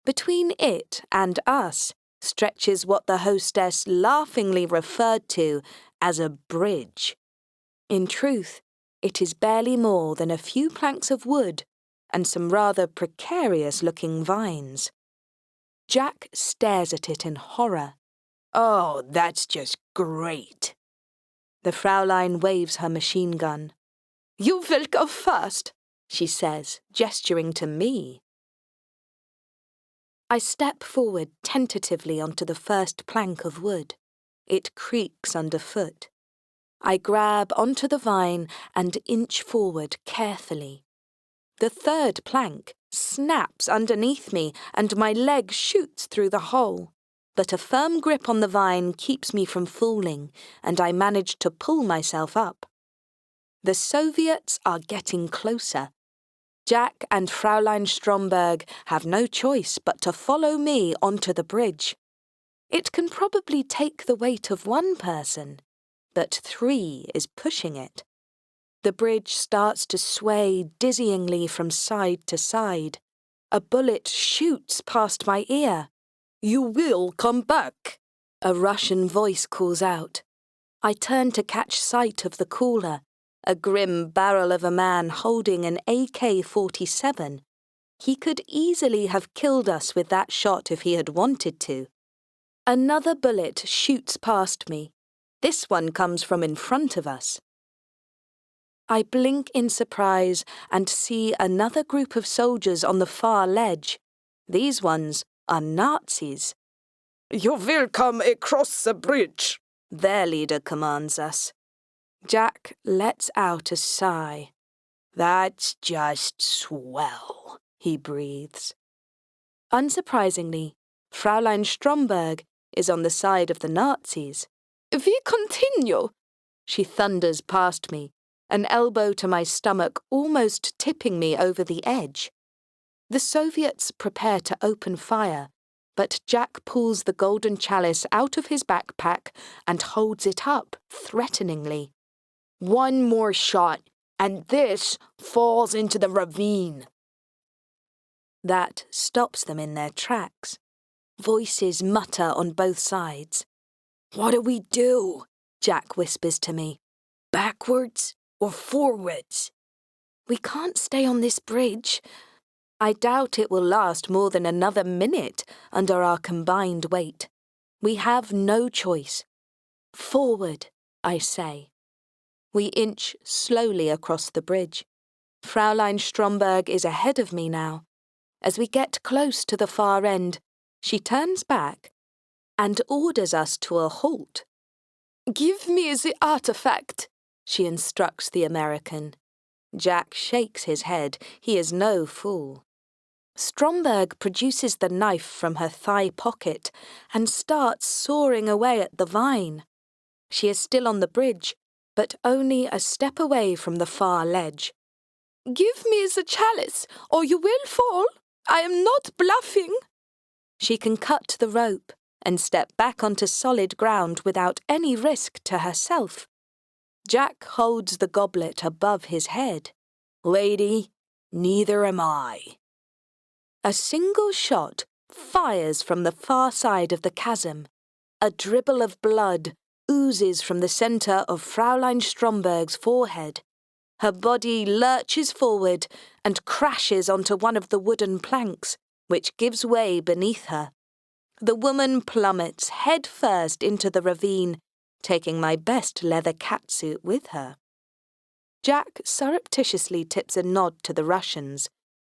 Between it and us stretches what the hostess laughingly referred to as a bridge. In truth, it is barely more than a few planks of wood and some rather precarious-looking vines. Jack stares at it in horror. Oh, that's just great. The Fraulein waves her machine gun. You will go first, she says, gesturing to me. I step forward tentatively onto the first plank of wood. It creaks underfoot. I grab onto the vine and inch forward carefully. The third plank snaps underneath me and my leg shoots through the hole. But a firm grip on the vine keeps me from falling, and I manage to pull myself up. The Soviets are getting closer. Jack and Fraulein Stromberg have no choice but to follow me onto the bridge. It can probably take the weight of one person, but 3 is pushing it. The bridge starts to sway dizzyingly from side to side. A bullet shoots past my ear. You will come back, a Russian voice calls out. I turn to catch sight of the caller, a grim barrel of a man holding an AK-47. He could easily have killed us with that shot if he had wanted to. Another bullet shoots past me. This one comes from in front of us. I blink in surprise and see another group of soldiers on the far ledge. These ones are Nazis. You will come across the bridge, their leader commands us. Jack lets out a sigh. That's just swell, he breathes. Unsurprisingly, Fraulein Stromberg is on the side of the Nazis. We continue, she thunders past me, an elbow to my stomach almost tipping me over the edge. The Soviets prepare to open fire, but Jack pulls the golden chalice out of his backpack and holds it up threateningly. One more shot, and this falls into the ravine. That stops them in their tracks. Voices mutter on both sides. What do we do? Jack whispers to me. Backwards or forwards? We can't stay on this bridge. I doubt it will last more than another minute under our combined weight. We have no choice. Forward, I say. We inch slowly across the bridge. Fraulein Stromberg is ahead of me now. As we get close to the far end, she turns back and orders us to a halt. Give me the artifact, she instructs the American. Jack shakes his head. He is no fool. Stromberg produces the knife from her thigh pocket and starts sawing away at the vine. She is still on the bridge, but only a step away from the far ledge. Give me the chalice, or you will fall. I am not bluffing. She can cut the rope and step back onto solid ground without any risk to herself. Jack holds the goblet above his head. Lady, neither am I. A single shot fires from the far side of the chasm. A dribble of blood oozes from the centre of Fraulein Stromberg's forehead. Her body lurches forward and crashes onto one of the wooden planks, which gives way beneath her. The woman plummets head first into the ravine, taking my best leather catsuit with her. Jack surreptitiously tips a nod to the Russians,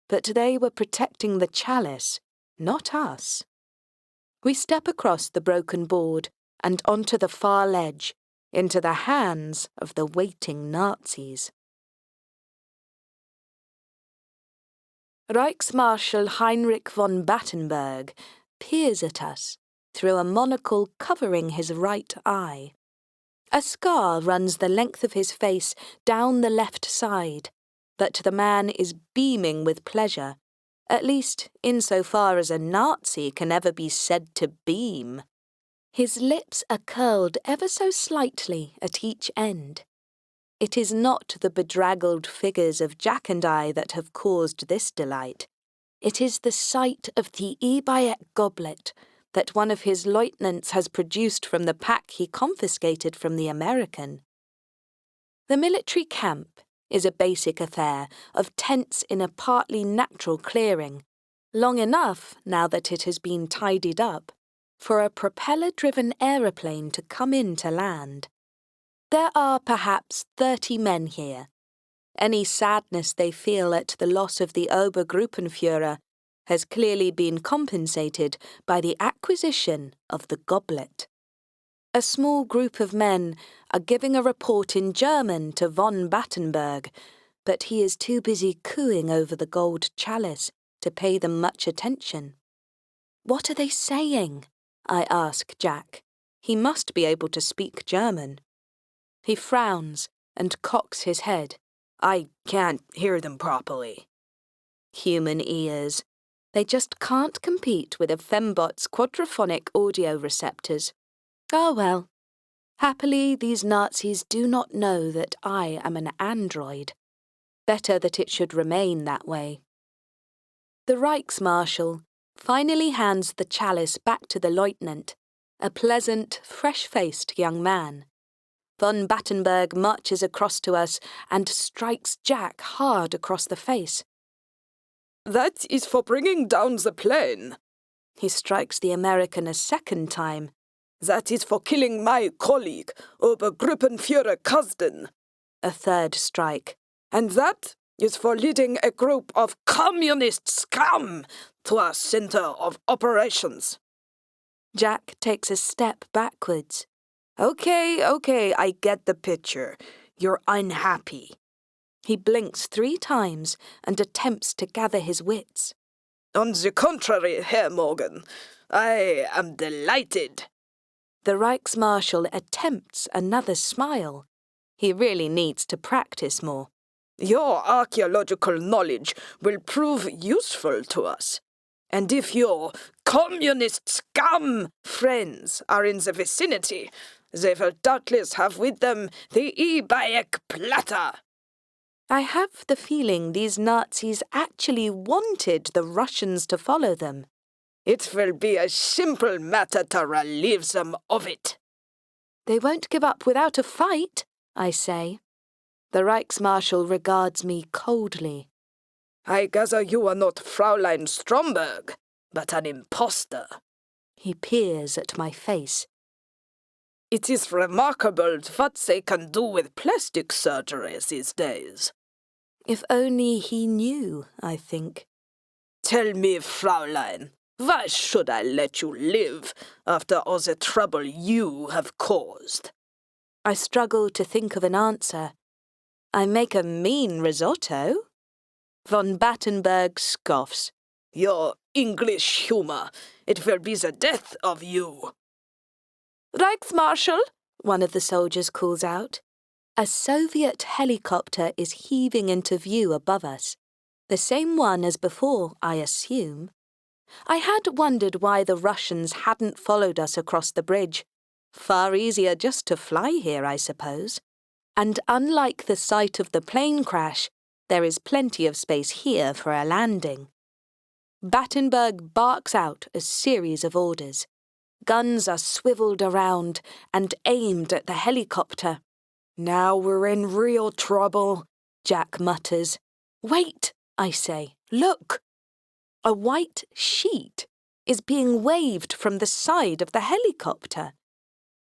but they were protecting the chalice, not us. We step across the broken board and onto the far ledge, into the hands of the waiting Nazis. Reichsmarschall Heinrich von Battenberg peers at us through a monocle covering his right eye. A scar runs the length of his face down the left side, but the man is beaming with pleasure, at least insofar as a Nazi can ever be said to beam. His lips are curled ever so slightly at each end. It is not the bedraggled figures of Jack and I that have caused this delight. It is the sight of the Eebieki goblet that one of his lieutenants has produced from the pack he confiscated from the American. The military camp is a basic affair of tents in a partly natural clearing, long enough, now that it has been tidied up, for a propeller-driven aeroplane to come in to land. There are perhaps 30 men here. Any sadness they feel at the loss of the Obergruppenführer has clearly been compensated by the acquisition of the goblet. A small group of men are giving a report in German to von Battenberg, but he is too busy cooing over the gold chalice to pay them much attention. What are they saying? I ask Jack. He must be able to speak German. He frowns and cocks his head. I can't hear them properly. Human ears. They just can't compete with a Fembot's quadraphonic audio receptors. Oh well. Happily, these Nazis do not know that I am an android. Better that it should remain that way. The Reichsmarshal finally hands the chalice back to the lieutenant, a pleasant, fresh-faced young man. Von Battenberg marches across to us and strikes Jack hard across the face. That is for bringing down the plane. He strikes the American a second time. That is for killing my colleague, Obergruppenführer Kasden. A third strike. And that is for leading a group of communist scum to our center of operations. Jack takes a step backwards. Okay, I get the picture. You're unhappy. He blinks 3 times and attempts to gather his wits. On the contrary, Herr Morgan, I am delighted. The Reichsmarshal attempts another smile. He really needs to practice more. Your archaeological knowledge will prove useful to us. And if your communist scum friends are in the vicinity, they will doubtless have with them the Eebieki platter. I have the feeling these Nazis actually wanted the Russians to follow them. It will be a simple matter to relieve them of it. They won't give up without a fight, I say. The Reichsmarshal regards me coldly. I gather you are not Fräulein Stromberg, but an impostor. He peers at my face. It is remarkable what they can do with plastic surgery these days. If only he knew, I think. Tell me, Fräulein, why should I let you live after all the trouble you have caused? I struggle to think of an answer. I make a mean risotto. Von Battenberg scoffs. Your English humour, it will be the death of you. Reichsmarschall, one of the soldiers calls out. A Soviet helicopter is heaving into view above us. The same one as before, I assume. I had wondered why the Russians hadn't followed us across the bridge. Far easier just to fly here, I suppose. And unlike the site of the plane crash, there is plenty of space here for a landing. Battenberg barks out a series of orders. Guns are swivelled around and aimed at the helicopter. Now we're in real trouble, Jack mutters. Wait, I say. Look. A white sheet is being waved from the side of the helicopter.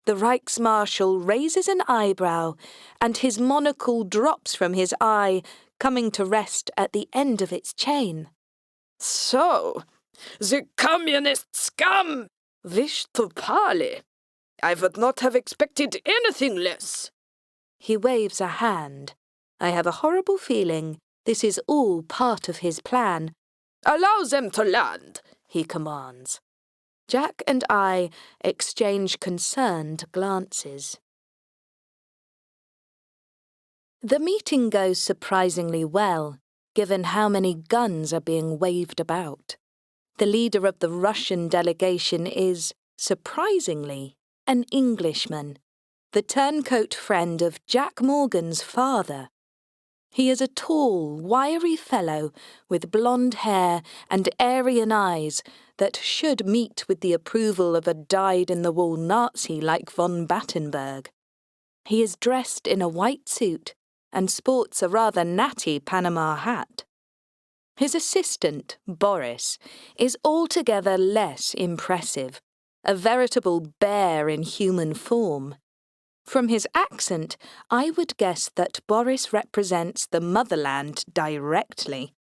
The Reichsmarschall raises an eyebrow and his monocle drops from his eye, coming to rest at the end of its chain. So, the communist scum wish to parley. I would not have expected anything less. He waves a hand. I have a horrible feeling this is all part of his plan. Allow them to land, he commands. Jack and I exchange concerned glances. The meeting goes surprisingly well, given how many guns are being waved about. The leader of the Russian delegation is, surprisingly, an Englishman, the turncoat friend of Jack Morgan's father. He is a tall, wiry fellow with blonde hair and Aryan eyes that should meet with the approval of a dyed-in-the-wool Nazi like von Battenberg. He is dressed in a white suit and sports a rather natty Panama hat. His assistant, Boris, is altogether less impressive, a veritable bear in human form. From his accent, I would guess that Boris represents the motherland directly.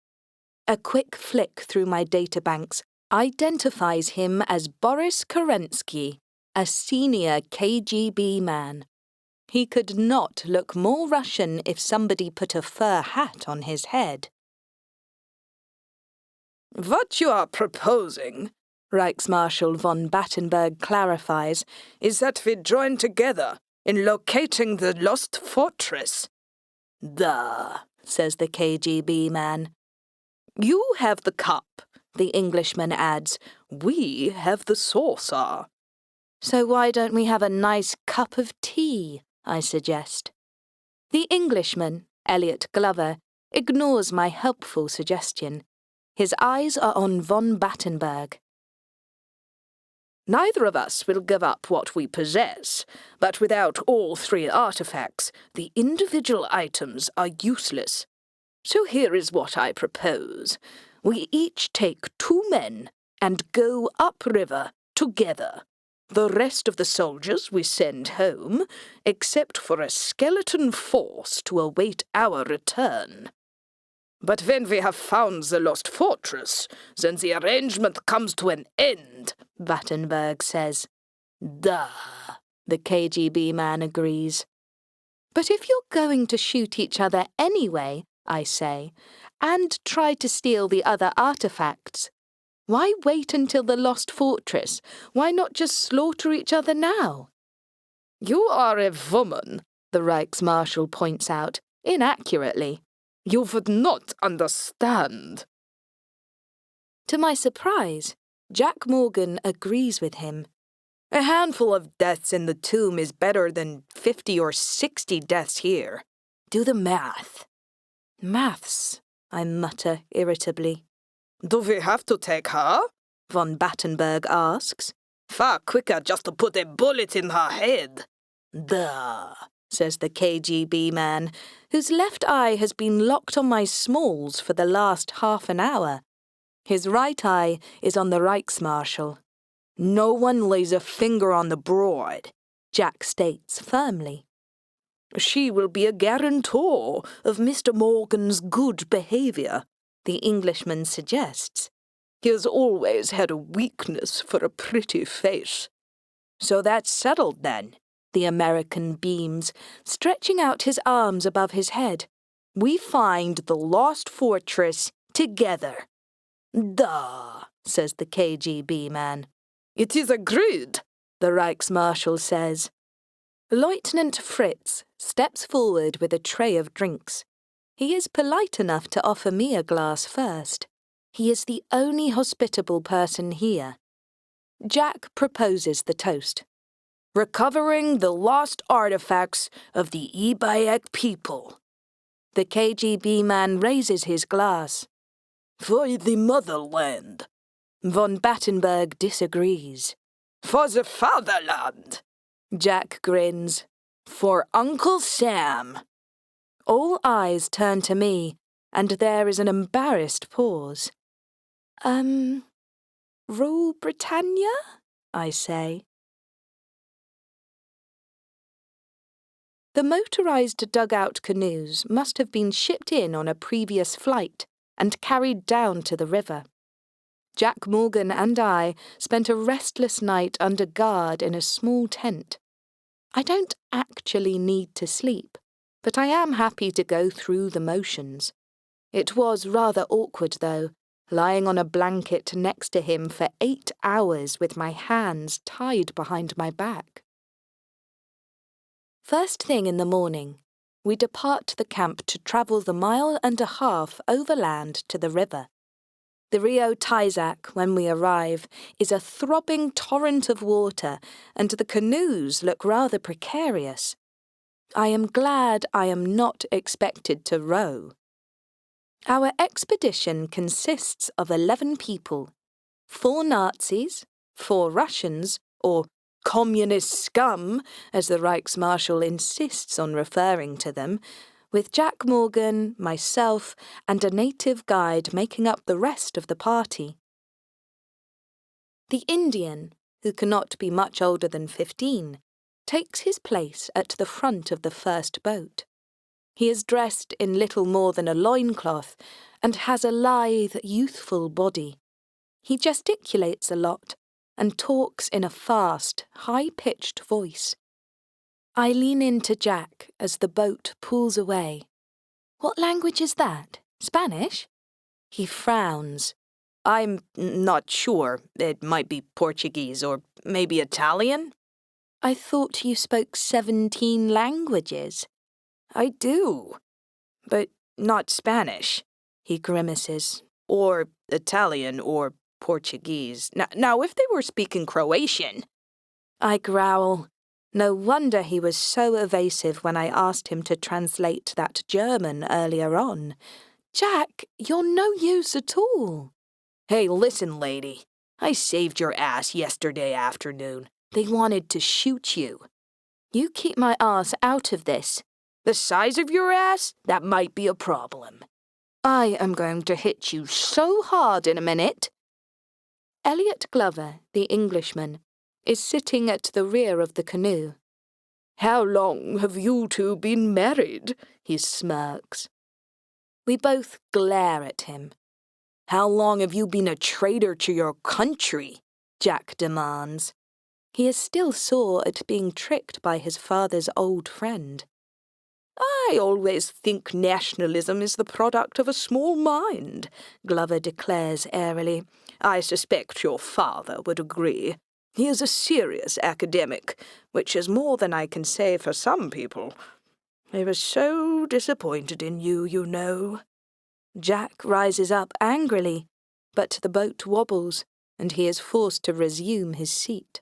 A quick flick through my databanks identifies him as Boris Kerensky, a senior KGB man. He could not look more Russian if somebody put a fur hat on his head. What you are proposing, Reichsmarshal von Battenberg clarifies, is that we join together in locating the lost fortress. Duh, says the KGB man. You have the cup, the Englishman adds. We have the saucer. So why don't we have a nice cup of tea, I suggest. The Englishman, Elliot Glover, ignores my helpful suggestion. His eyes are on von Battenberg. Neither of us will give up what we possess, but without all three artifacts, the individual items are useless. So here is what I propose. We each take 2 men and go upriver together. The rest of the soldiers we send home, except for a skeleton force to await our return. But when we have found the lost fortress, then the arrangement comes to an end, Battenberg says. Duh, the KGB man agrees. But if you're going to shoot each other anyway, I say, and try to steal the other artifacts, why wait until the lost fortress? Why not just slaughter each other now? You are a woman, the Reichsmarshal points out, inaccurately. You would not understand. To my surprise, Jack Morgan agrees with him. A handful of deaths in the tomb is better than 50 or 60 deaths here. Do the math. Maths, I mutter irritably. Do we have to take her? Von Battenberg asks. Far quicker just to put a bullet in her head. Duh, says the KGB man, whose left eye has been locked on my smalls for the last half an hour. His right eye is on the Reichsmarshal. No one lays a finger on the bride, Jack states firmly. She will be a guarantor of Mr. Morgan's good behaviour, the Englishman suggests. He has always had a weakness for a pretty face. So that's settled then, the American beams, stretching out his arms above his head. We find the lost fortress together. Duh, says the KGB man. It is agreed, the Reichsmarshal says. Lieutenant Fritz steps forward with a tray of drinks. He is polite enough to offer me a glass first. He is the only hospitable person here. Jack proposes the toast. Recovering the lost artifacts of the Eebieki people. The KGB man raises his glass. For the motherland. Von Battenberg disagrees. For the fatherland. Jack grins. For Uncle Sam. All eyes turn to me, and there is an embarrassed pause. Rule Britannia? I say. The motorized dugout canoes must have been shipped in on a previous flight and carried down to the river. Jack Morgan and I spent a restless night under guard in a small tent. I don't actually need to sleep, but I am happy to go through the motions. It was rather awkward, though, lying on a blanket next to him for 8 hours with my hands tied behind my back. First thing in the morning, we depart the camp to travel the 1.5 miles overland to the river. The Rio Taisak, when we arrive, is a throbbing torrent of water, and the canoes look rather precarious. I am glad I am not expected to row. Our expedition consists of 11 people, 4 Nazis, 4 Russians, or communist scum, as the Reichsmarshal insists on referring to them, with Jack Morgan, myself, and a native guide making up the rest of the party. The Indian, who cannot be much older than 15, takes his place at the front of the first boat. He is dressed in little more than a loincloth and has a lithe, youthful body. He gesticulates a lot and talks in a fast, high-pitched voice. I lean into Jack as the boat pulls away. What language is that? Spanish? He frowns. I'm not sure. It might be Portuguese or maybe Italian. I thought you spoke 17 languages. I do, but not Spanish, he grimaces, or Italian or Portuguese. Now, if they were speaking Croatian... I growl. No wonder he was so evasive when I asked him to translate that German earlier on. Jack, you're no use at all. Hey, listen, lady. I saved your ass yesterday afternoon. They wanted to shoot you. You keep my ass out of this. The size of your ass? That might be a problem. I am going to hit you so hard in a minute. Elliot Glover, the Englishman, is sitting at the rear of the canoe. How long have you two been married? He smirks. We both glare at him. How long have you been a traitor to your country? Jack demands. He is still sore at being tricked by his father's old friend. I always think nationalism is the product of a small mind, Glover declares airily. I suspect your father would agree. He is a serious academic, which is more than I can say for some people. I was so disappointed in you, you know. Jack rises up angrily, but the boat wobbles, and he is forced to resume his seat.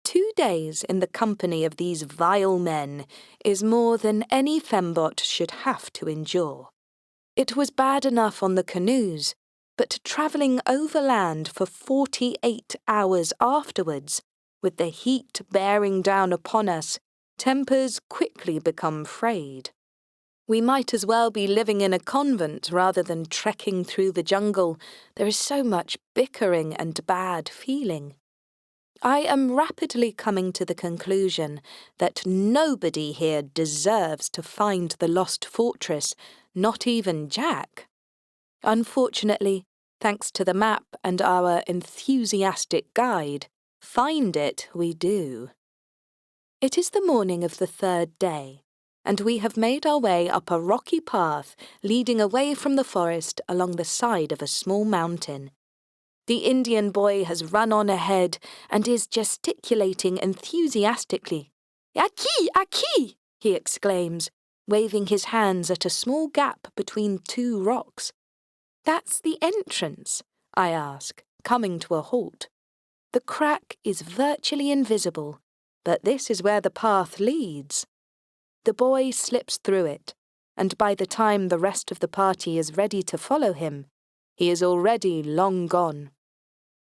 2 days in the company of these vile men is more than any Fembot should have to endure. It was bad enough on the canoes, but travelling overland for 48 hours afterwards, with the heat bearing down upon us, tempers quickly become frayed. We might as well be living in a convent rather than trekking through the jungle. There is so much bickering and bad feeling. I am rapidly coming to the conclusion that nobody here deserves to find the lost fortress, not even Jack. Unfortunately, thanks to the map and our enthusiastic guide, find it we do. It is the morning of the 3rd day, and we have made our way up a rocky path leading away from the forest along the side of a small mountain. The Indian boy has run on ahead and is gesticulating enthusiastically. "Aquí, aquí!" he exclaims, waving his hands at a small gap between 2 rocks. "That's the entrance?" I ask, coming to a halt. The crack is virtually invisible, but this is where the path leads. The boy slips through it, and by the time the rest of the party is ready to follow him, he is already long gone.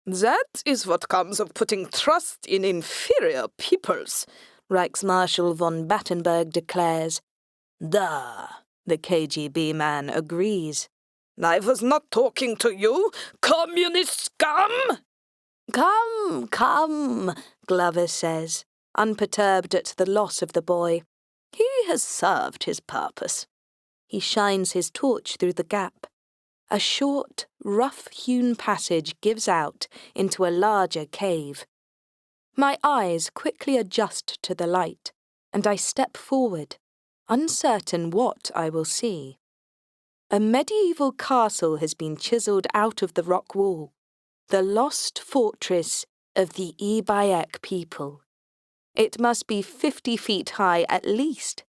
That is what comes of putting trust in inferior peoples, Reichsmarshal von Battenberg declares. Duh, the KGB man agrees. I was not talking to you, communist scum! Come, come, Glover says, unperturbed at the loss of the boy. He has served his purpose. He shines his torch through the gap. A short, rough-hewn passage gives out into a larger cave. My eyes quickly adjust to the light, and I step forward, uncertain what I will see. A medieval castle has been chiselled out of the rock wall, the lost fortress of the Eebieki people. It must be 50 feet high at least.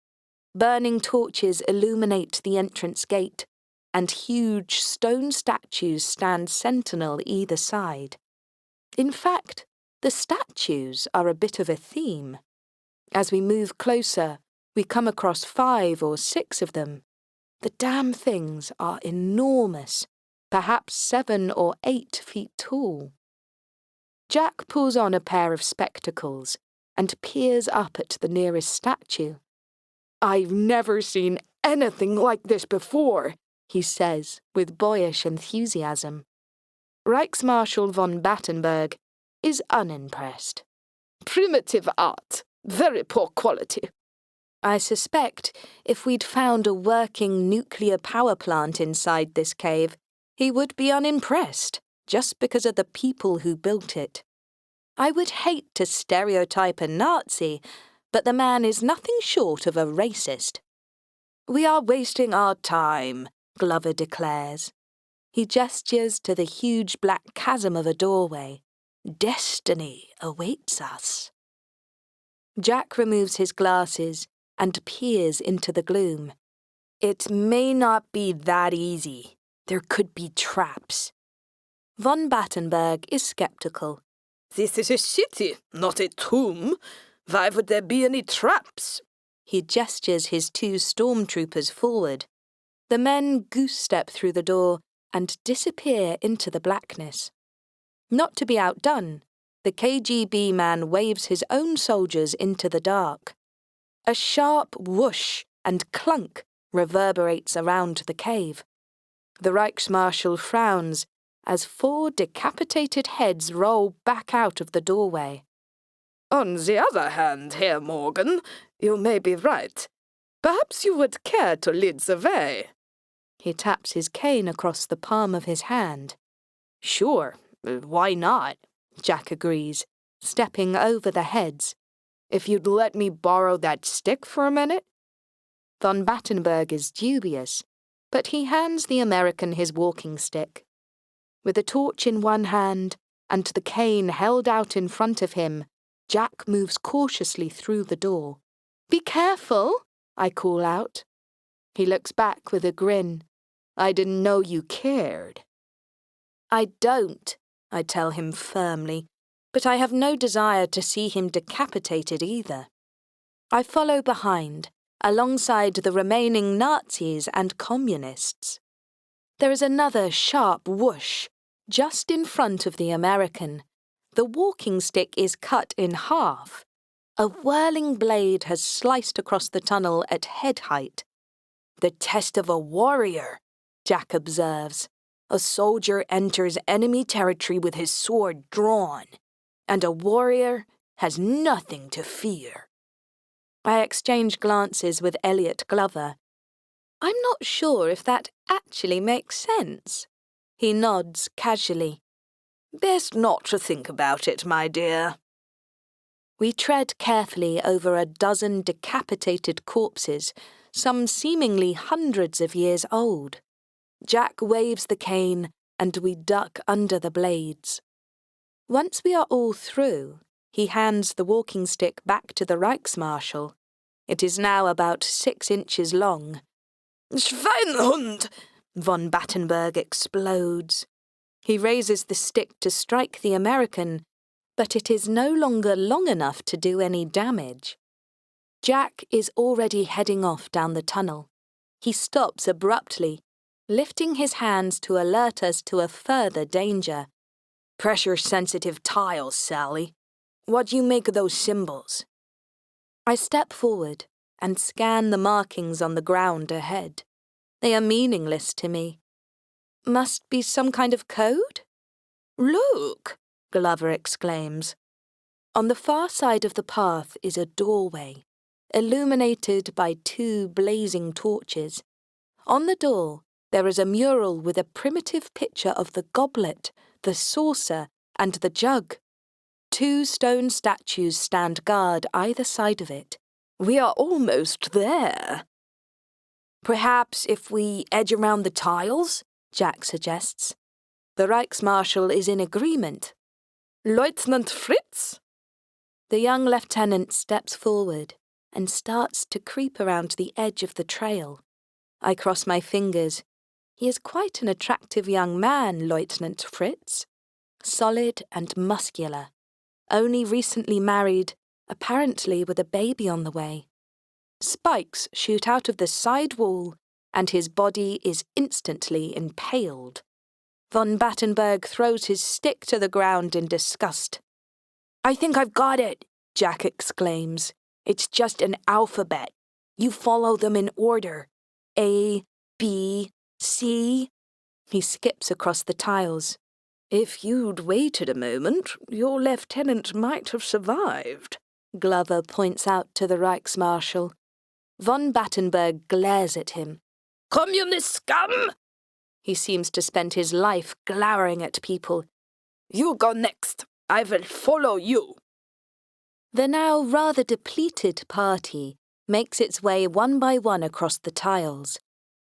Burning torches illuminate the entrance gate, and huge stone statues stand sentinel either side. In fact, the statues are a bit of a theme. As we move closer, we come across 5 or 6 of them. The damn things are enormous, perhaps 7 or 8 feet tall. Jack pulls on a pair of spectacles and peers up at the nearest statue. I've never seen anything like this before, he says with boyish enthusiasm. Reichsmarshal von Battenberg is unimpressed. Primitive art, very poor quality. I suspect if we'd found a working nuclear power plant inside this cave, he would be unimpressed, just because of the people who built it. I would hate to stereotype a Nazi, but the man is nothing short of a racist. We are wasting our time, Glover declares. He gestures to the huge black chasm of a doorway. Destiny awaits us. Jack removes his glasses and peers into the gloom. It may not be that easy. There could be traps. Von Battenberg is skeptical. This is a city, not a tomb. Why would there be any traps? He gestures his 2 stormtroopers forward. The men goose-step through the door and disappear into the blackness. Not to be outdone, the KGB man waves his own soldiers into the dark. A sharp whoosh and clunk reverberates around the cave. The Reichsmarshal frowns as 4 decapitated heads roll back out of the doorway. On the other hand, Herr Morgan, you may be right. Perhaps you would care to lead the way. He taps his cane across the palm of his hand. Sure, why not? Jack agrees, stepping over the heads. If you'd let me borrow that stick for a minute? Von Battenberg is dubious, but he hands the American his walking stick. With a torch in one hand and the cane held out in front of him, Jack moves cautiously through the door. Be careful, I call out. He looks back with a grin. I didn't know you cared. I don't, I tell him firmly, but I have no desire to see him decapitated either. I follow behind, alongside the remaining Nazis and communists. There is another sharp whoosh, just in front of the American. The walking stick is cut in half. A whirling blade has sliced across the tunnel at head height. The test of a warrior, Jack observes. A soldier enters enemy territory with his sword drawn, and a warrior has nothing to fear. I exchange glances with Elliot Glover. I'm not sure if that actually makes sense. He nods casually. Best not to think about it, my dear. We tread carefully over a dozen decapitated corpses, some seemingly hundreds of years old. Jack waves the cane, and we duck under the blades. Once we are all through, he hands the walking stick back to the Reichsmarshal. It is now about 6 inches long. Schweinhund! Von Battenberg explodes. He raises the stick to strike the American, but it is no longer long enough to do any damage. Jack is already heading off down the tunnel. He stops abruptly, lifting his hands to alert us to a further danger. Pressure-sensitive tiles, Sally. What do you make of those symbols? I step forward and scan the markings on the ground ahead. They are meaningless to me. Must be some kind of code? Look, Glover exclaims. On the far side of the path is a doorway, illuminated by 2 blazing torches. On the door, there is a mural with a primitive picture of the goblet, the saucer, and the jug. 2 stone statues stand guard either side of it. We are almost there. Perhaps if we edge around the tiles, Jack suggests. The Reichsmarshal is in agreement. Lieutenant Fritz? The young lieutenant steps forward and starts to creep around the edge of the trail. I cross my fingers. He is quite an attractive young man, Lieutenant Fritz. Solid and muscular. Only recently married, apparently with a baby on the way. Spikes shoot out of the side wall, and his body is instantly impaled. Von Battenberg throws his stick to the ground in disgust. "I think I've got it," Jack exclaims. "It's just an alphabet. You follow them in order. A, B, C." He skips across the tiles. "If you'd waited a moment, your lieutenant might have survived," Glover points out to the Reichsmarshal. Von Battenberg glares at him. "Communist scum!" He seems to spend his life glowering at people. "You go next. I will follow you." The now rather depleted party makes its way one by one across the tiles.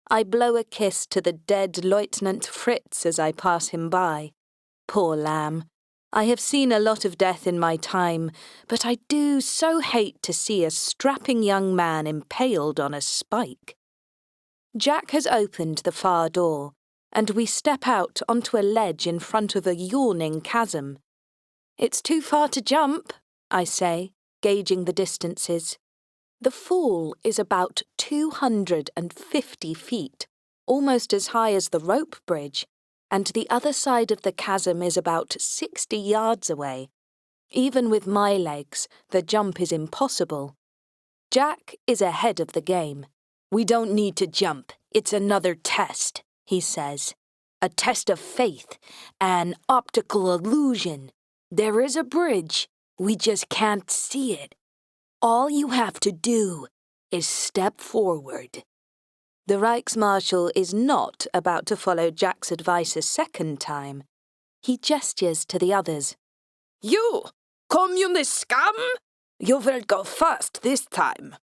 I blow a kiss to the dead Lieutenant Fritz as I pass him by. Poor lamb. I have seen a lot of death in my time, but I do so hate to see a strapping young man impaled on a spike. Jack has opened the far door, and we step out onto a ledge in front of a yawning chasm. "It's too far to jump," I say, gauging the distances. The fall is about 250 feet, almost as high as the rope bridge, and the other side of the chasm is about 60 yards away. Even with my legs, the jump is impossible. Jack is ahead of the game. "We don't need to jump. It's another test," he says. "A test of faith, an optical illusion. There is a bridge. We just can't see it. All you have to do is step forward." The Reichsmarshal is not about to follow Jack's advice a second time. He gestures to the others. "You, communist scum! You will go first this time."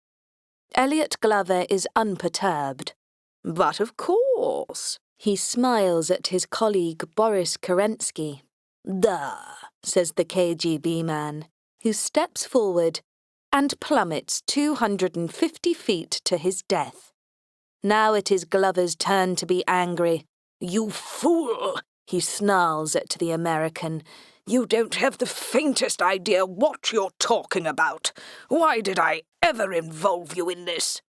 Elliot Glover is unperturbed. "But of course." He smiles at his colleague Boris Kerensky. "Duh," says the KGB man, who steps forward and plummets 250 feet to his death. Now it is Glover's turn to be angry. "You fool," he snarls at the American. "You don't have the faintest idea what you're talking about. Why did I ever involve you in this?"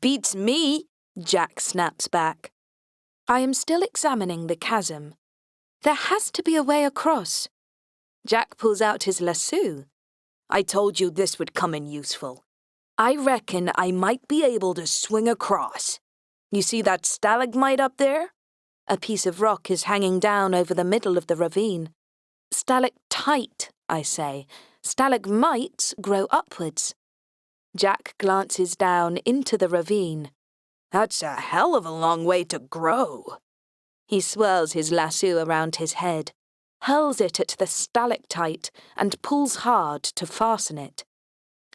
"Beats me," Jack snaps back. I am still examining the chasm. There has to be a way across. Jack pulls out his lasso. "I told you this would come in useful. I reckon I might be able to swing across. You see that stalagmite up there?" A piece of rock is hanging down over the middle of the ravine. "Stalactite," I say. "Stalagmites grow upwards." Jack glances down into the ravine. "That's a hell of a long way to grow." He swirls his lasso around his head, hurls it at the stalactite, and pulls hard to fasten it.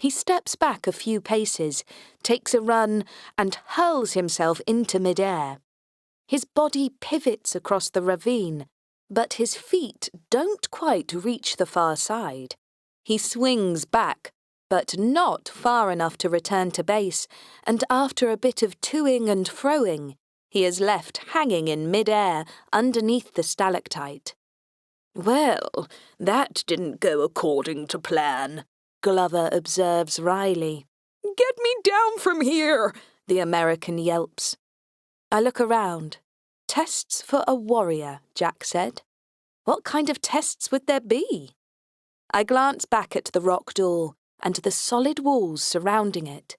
He steps back a few paces, takes a run, and hurls himself into midair. His body pivots across the ravine, but his feet don't quite reach the far side. He swings back, but not far enough to return to base, and after a bit of toing and froing, he is left hanging in midair underneath the stalactite. "Well, that didn't go according to plan," Glover observes wryly. "Get me down from here," the American yelps. I look around. "Tests for a warrior," Jack said. What kind of tests would there be? I glance back at the rock door and the solid walls surrounding it.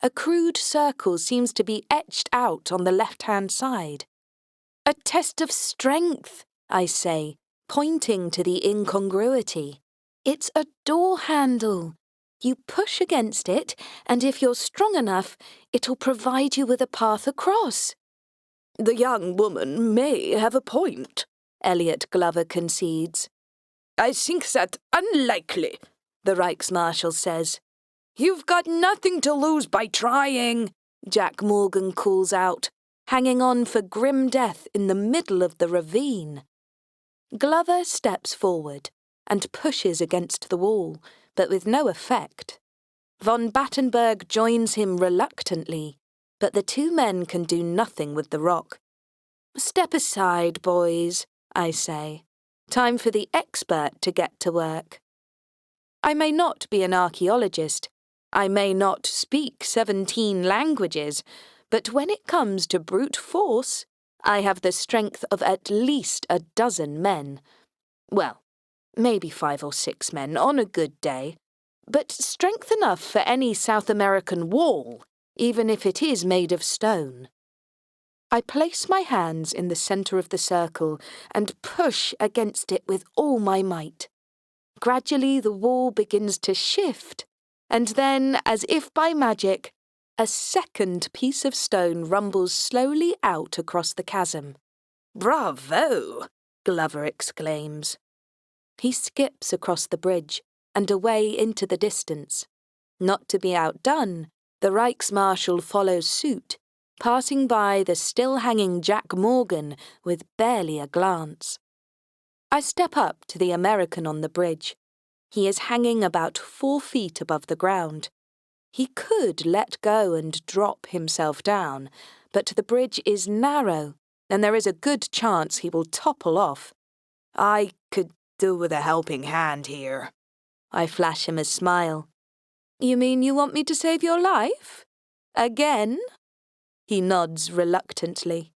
A crude circle seems to be etched out on the left-hand side. "A test of strength," I say, pointing to the incongruity. "It's a door handle. You push against it, and if you're strong enough, it'll provide you with a path across." "The young woman may have a point," Elliot Glover concedes. "I think that unlikely," the Reichsmarshal says. "You've got nothing to lose by trying," Jack Morgan calls out, hanging on for grim death in the middle of the ravine. Glover steps forward and pushes against the wall, but with no effect. Von Battenberg joins him reluctantly, but the two men can do nothing with the rock. "Step aside, boys," I say. "Time for the expert to get to work." I may not be an archaeologist, I may not speak 17 languages, but when it comes to brute force, I have the strength of at least a dozen men. Well, maybe 5 or 6 men on a good day, but strength enough for any South American wall, even if it is made of stone. I place my hands in the centre of the circle and push against it with all my might. Gradually the wall begins to shift, and then, as if by magic, a second piece of stone rumbles slowly out across the chasm. "Bravo!" Glover exclaims. He skips across the bridge and away into the distance. Not to be outdone, the Reichsmarshal follows suit, passing by the still-hanging Jack Morgan with barely a glance. I step up to the American on the bridge. He is hanging about 4 feet above the ground. He could let go and drop himself down, but the bridge is narrow, and there is a good chance he will topple off. "I could do with a helping hand here." I flash him a smile. "You mean you want me to save your life? Again?" He nods reluctantly.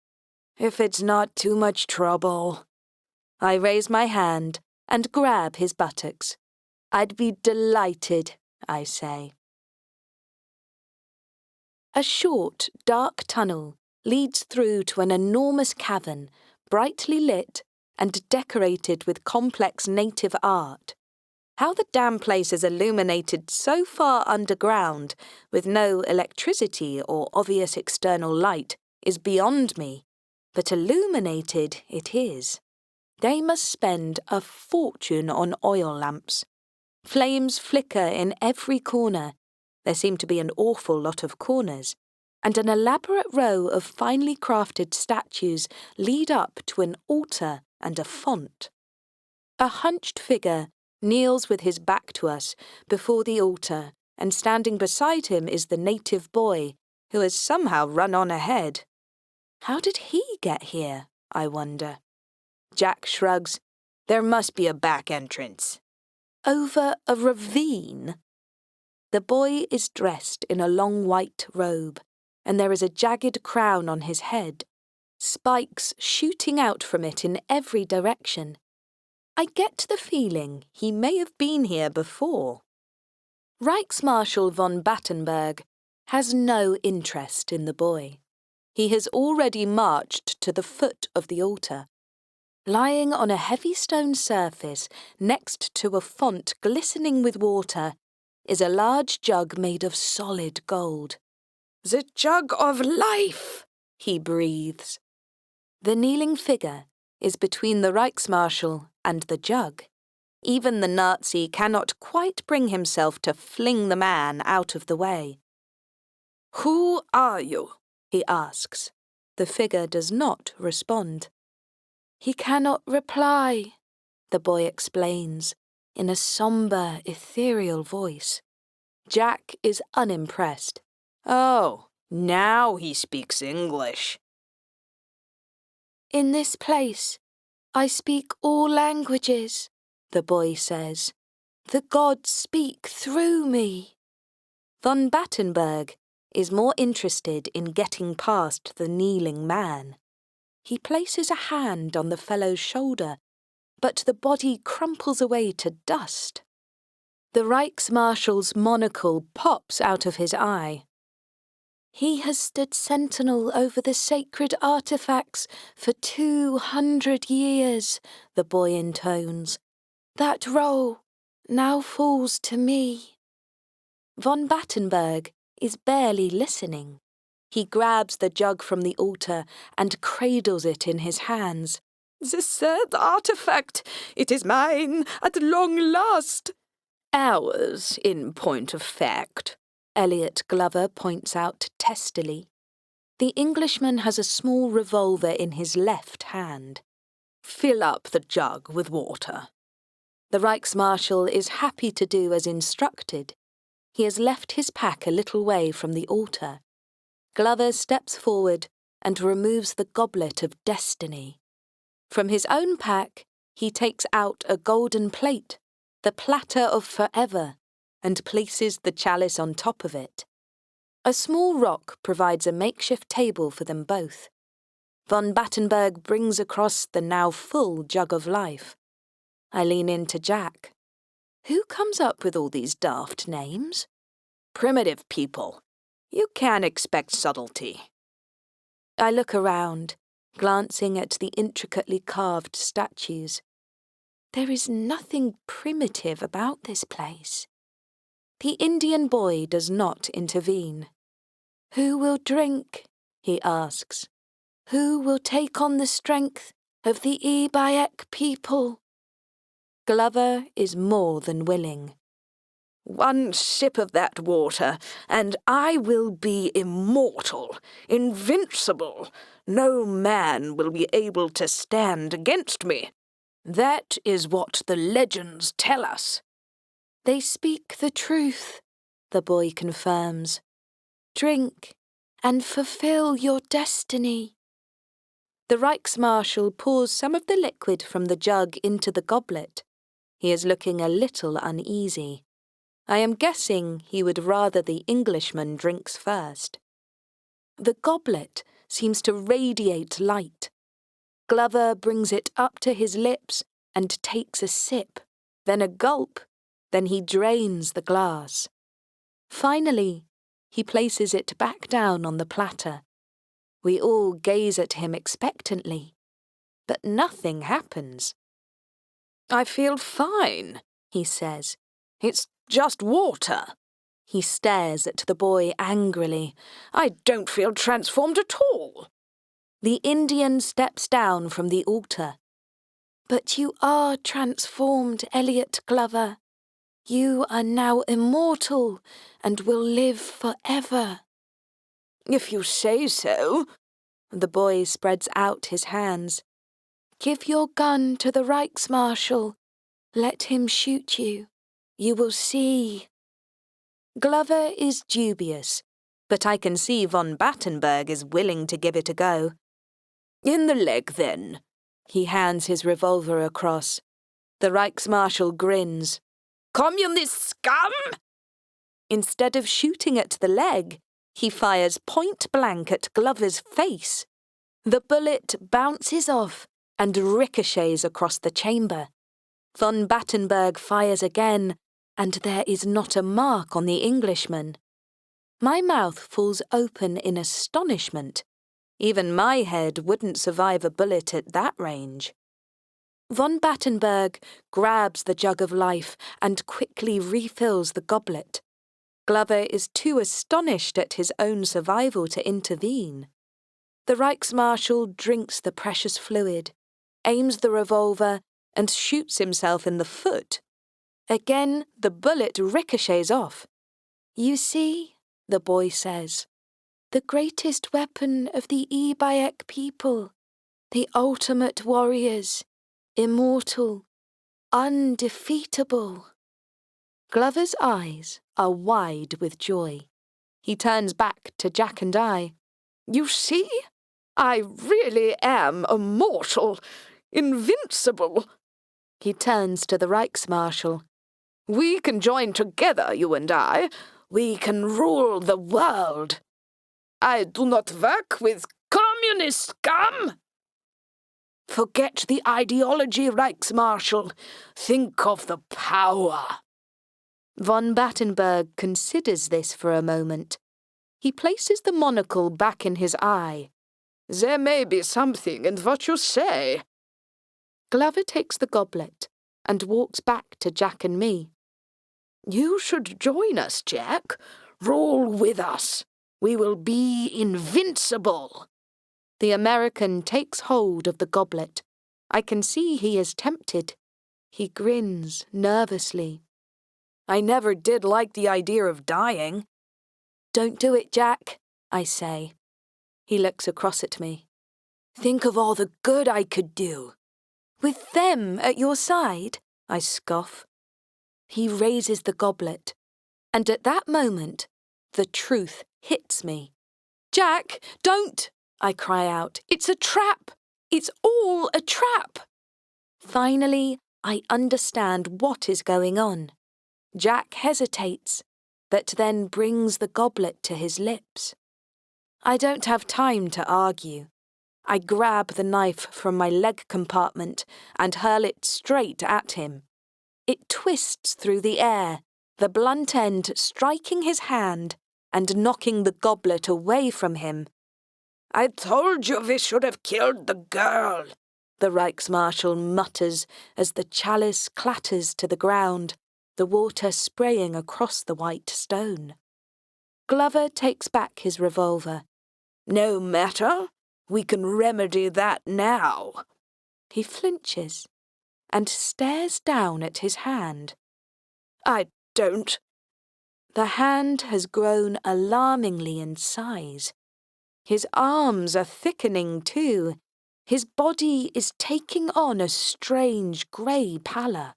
"If it's not too much trouble." I raise my hand and grab his buttocks. "I'd be delighted," I say. A short, dark tunnel leads through to an enormous cavern, brightly lit and decorated with complex native art. How the damn place is illuminated so far underground, with no electricity or obvious external light, is beyond me, but illuminated it is. They must spend a fortune on oil lamps. Flames flicker in every corner. There seem to be an awful lot of corners, and an elaborate row of finely crafted statues lead up to an altar and a font. A hunched figure kneels with his back to us before the altar, and standing beside him is the native boy, who has somehow run on ahead. How did he get here, I wonder? Jack shrugs. "There must be a back entrance." "Over a ravine?" The boy is dressed in a long white robe, and there is a jagged crown on his head, spikes shooting out from it in every direction. I get the feeling he may have been here before. Reichsmarshal von Battenberg has no interest in the boy. He has already marched to the foot of the altar. Lying on a heavy stone surface next to a font glistening with water is a large jug made of solid gold. "The jug of life," he breathes. The kneeling figure is between the Reichsmarshal and the jug. Even the Nazi cannot quite bring himself to fling the man out of the way. "Who are you?" he asks. The figure does not respond. "He cannot reply," the boy explains, in a sombre, ethereal voice. Jack is unimpressed. "Oh, now he speaks English." "In this place, I speak all languages," the boy says. "The gods speak through me." Von Battenberg is more interested in getting past the kneeling man. He places a hand on the fellow's shoulder, but the body crumples away to dust. The Reichsmarshal's monocle pops out of his eye. "He has stood sentinel over the sacred artifacts for 200 years, the boy intones. "That role now falls to me." Von Battenberg is barely listening. He grabs the jug from the altar and cradles it in his hands. "The third artifact! It is mine, at long last!" "Ours, in point of fact," Elliot Glover points out testily. The Englishman has a small revolver in his left hand. "Fill up the jug with water." The Reichsmarshal is happy to do as instructed. He has left his pack a little way from the altar. Glover steps forward and removes the goblet of destiny. From his own pack, he takes out a golden plate, the platter of forever, and places the chalice on top of it. A small rock provides a makeshift table for them both. Von Battenberg brings across the now full jug of life. I lean in to Jack. Who comes up with all these daft names? Primitive people. You can't expect subtlety. I look around, glancing at the intricately carved statues. There is nothing primitive about this place. The Indian boy does not intervene. Who will drink? He asks. Who will take on the strength of the Eebieki people? Glover is more than willing. One sip of that water, and I will be immortal, invincible. No man will be able to stand against me. That is what the legends tell us. They speak the truth, the boy confirms. Drink and fulfill your destiny. The Reichsmarshal pours some of the liquid from the jug into the goblet. He is looking a little uneasy. I am guessing he would rather the Englishman drinks first. The goblet seems to radiate light. Glover brings it up to his lips and takes a sip, then a gulp, then he drains the glass. Finally, he places it back down on the platter. We all gaze at him expectantly, but nothing happens. I feel fine, he says. It's just water. He stares at the boy angrily. I don't feel transformed at all. The Indian steps down from the altar. But you are transformed, Elliot Glover. You are now immortal and will live forever. If you say so. The boy spreads out his hands. Give your gun to the Reichsmarshal. Let him shoot you. You will see. Glover is dubious, but I can see von Battenberg is willing to give it a go. In the leg, then. He hands his revolver across. The Reichsmarshal grins. Communist scum! Instead of shooting at the leg, he fires point blank at Glover's face. The bullet bounces off and ricochets across the chamber. Von Battenberg fires again, and there is not a mark on the Englishman. My mouth falls open in astonishment. Even my head wouldn't survive a bullet at that range. Von Battenberg grabs the jug of life and quickly refills the goblet. Glover is too astonished at his own survival to intervene. The Reichsmarshal drinks the precious fluid, aims the revolver, and shoots himself in the foot. Again, the bullet ricochets off. You see, the boy says, the greatest weapon of the Eebieki people, the ultimate warriors, immortal, undefeatable. Glover's eyes are wide with joy. He turns back to Jack and I. You see? I really am immortal, invincible. He turns to the Reichsmarshal. We can join together, you and I. We can rule the world. I do not work with communist scum. Forget the ideology, Reichsmarshal. Think of the power. Von Battenberg considers this for a moment. He places the monocle back in his eye. There may be something in what you say. Glover takes the goblet and walks back to Jack and me. You should join us, Jack. Rule with us. We will be invincible. The American takes hold of the goblet. I can see he is tempted. He grins nervously. I never did like the idea of dying. Don't do it, Jack, I say. He looks across at me. Think of all the good I could do. With them at your side? I scoff. He raises the goblet, and at that moment, the truth hits me. "Jack, don't!" I cry out. "It's a trap! It's all a trap!" Finally, I understand what is going on. Jack hesitates, but then brings the goblet to his lips. I don't have time to argue. I grab the knife from my leg compartment and hurl it straight at him. It twists through the air, the blunt end striking his hand and knocking the goblet away from him. "I told you we should have killed the girl," the Reichsmarshal mutters as the chalice clatters to the ground, the water spraying across the white stone. Glover takes back his revolver. "No matter. We can remedy that now." He flinches and stares down at his hand. "I don't." The hand has grown alarmingly in size. His arms are thickening too. His body is taking on a strange grey pallor.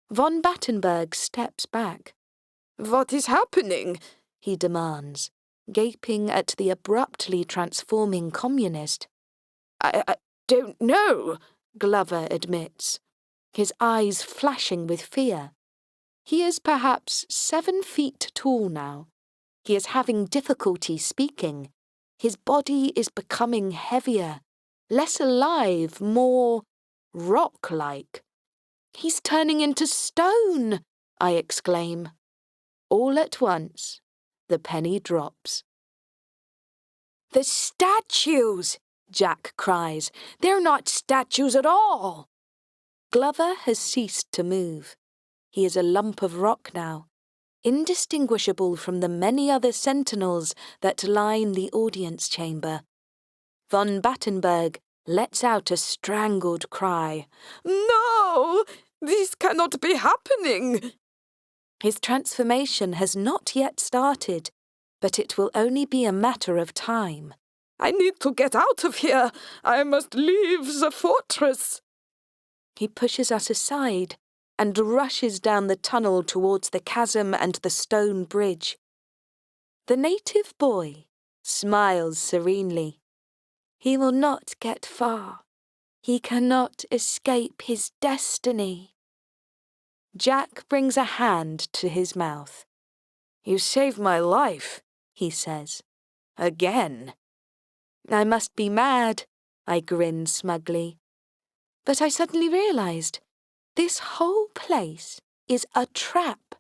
Von Battenberg steps back. "What is happening?" he demands, gaping at the abruptly transforming communist. I don't know," Glover admits, his eyes flashing with fear. He is perhaps 7 feet tall now. He is having difficulty speaking. His body is becoming heavier, less alive, more rock-like. "He's turning into stone!" I exclaim. All at once, the penny drops. "The statues!" Jack cries. "They're not statues at all!" Glover has ceased to move. He is a lump of rock now, indistinguishable from the many other sentinels that line the audience chamber. Von Battenberg lets out a strangled cry. "No! This cannot be happening!" His transformation has not yet started, but it will only be a matter of time. "I need to get out of here. I must leave the fortress." He pushes us aside and rushes down the tunnel towards the chasm and the stone bridge. The native boy smiles serenely. He will not get far. He cannot escape his destiny. Jack brings a hand to his mouth. "You saved my life," he says. "Again." I must be mad, I grin smugly. But I suddenly realised this whole place is a trap.